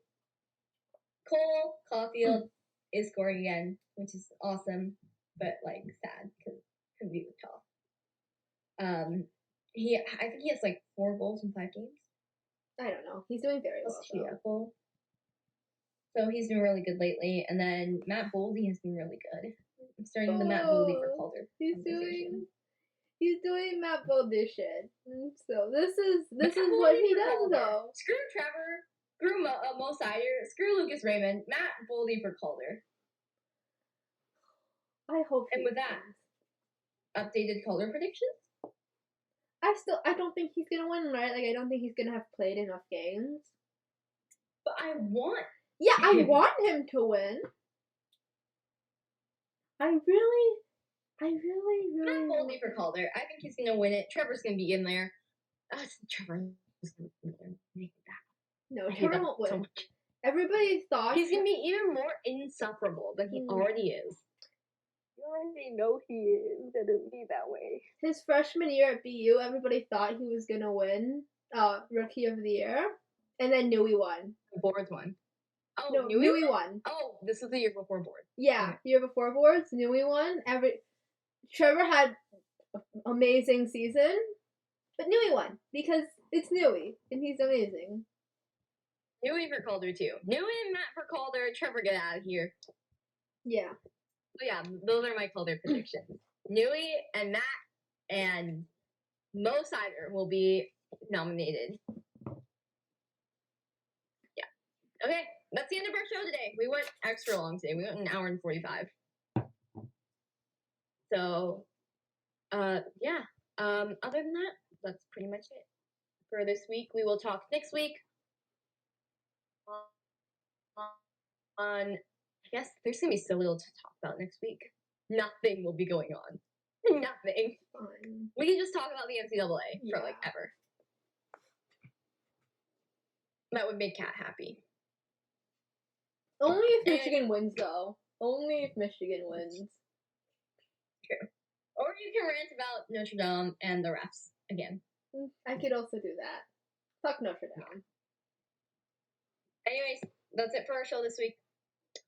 Cole Caulfield is scoring again, which is awesome, but like sad because couldn't be with Tall. I think he has like 4 goals in 5 games. I don't know. He's doing very well. So he's been really good lately, and then Matt Boldy has been really good. I'm starting the Matt Boldy for Calder. He's doing Matt Boldy shit. So this is what he does Calder. though. Screw Trevor. Screw Mo Sider. Screw Lucas Raymond. Matt Boldy for Calder. I hope. And with that, updated Calder predictions. I don't think he's gonna win, right? Like I don't think he's gonna have played enough games. But I want. Yeah, I want him to win. I really. Matt Boldy for Calder. I think he's gonna win it. Trevor's gonna be in there. Trevor's gonna make that. No, Trevor won't win. So everybody thought he's gonna be even more insufferable than he already is. You already know he is gonna be that way. His freshman year at BU, everybody thought he was gonna win Rookie of the Year, and then Nui won. Boards won. Oh, no, Nui won. Oh, this is the year before Boards. Yeah, year before Boards, Nui won. Trevor had an amazing season, but Nui won because it's Nui and he's amazing. Nui for Calder too. Nui and Matt for Calder. Trevor, get out of here. Yeah. So yeah, those are my Calder predictions. Nui and Matt and Mo Sider will be nominated. Yeah. Okay, that's the end of our show today. We went extra long today. We went an hour and 45. So, yeah. Other than that, that's pretty much it for this week. We will talk next week on, I guess there's going to be so little to talk about next week. Nothing will be going on. Nothing. Fine. We can just talk about the NCAA for like ever. That would make Kat happy. Only if Michigan wins, though. Only if Michigan wins. True. Or you can rant about Notre Dame and the refs again. I could also do that. Fuck Notre Dame. Anyways, that's it for our show this week.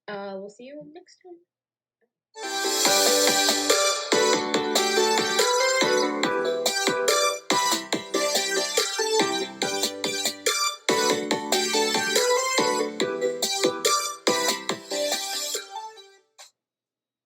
We'll see you next time.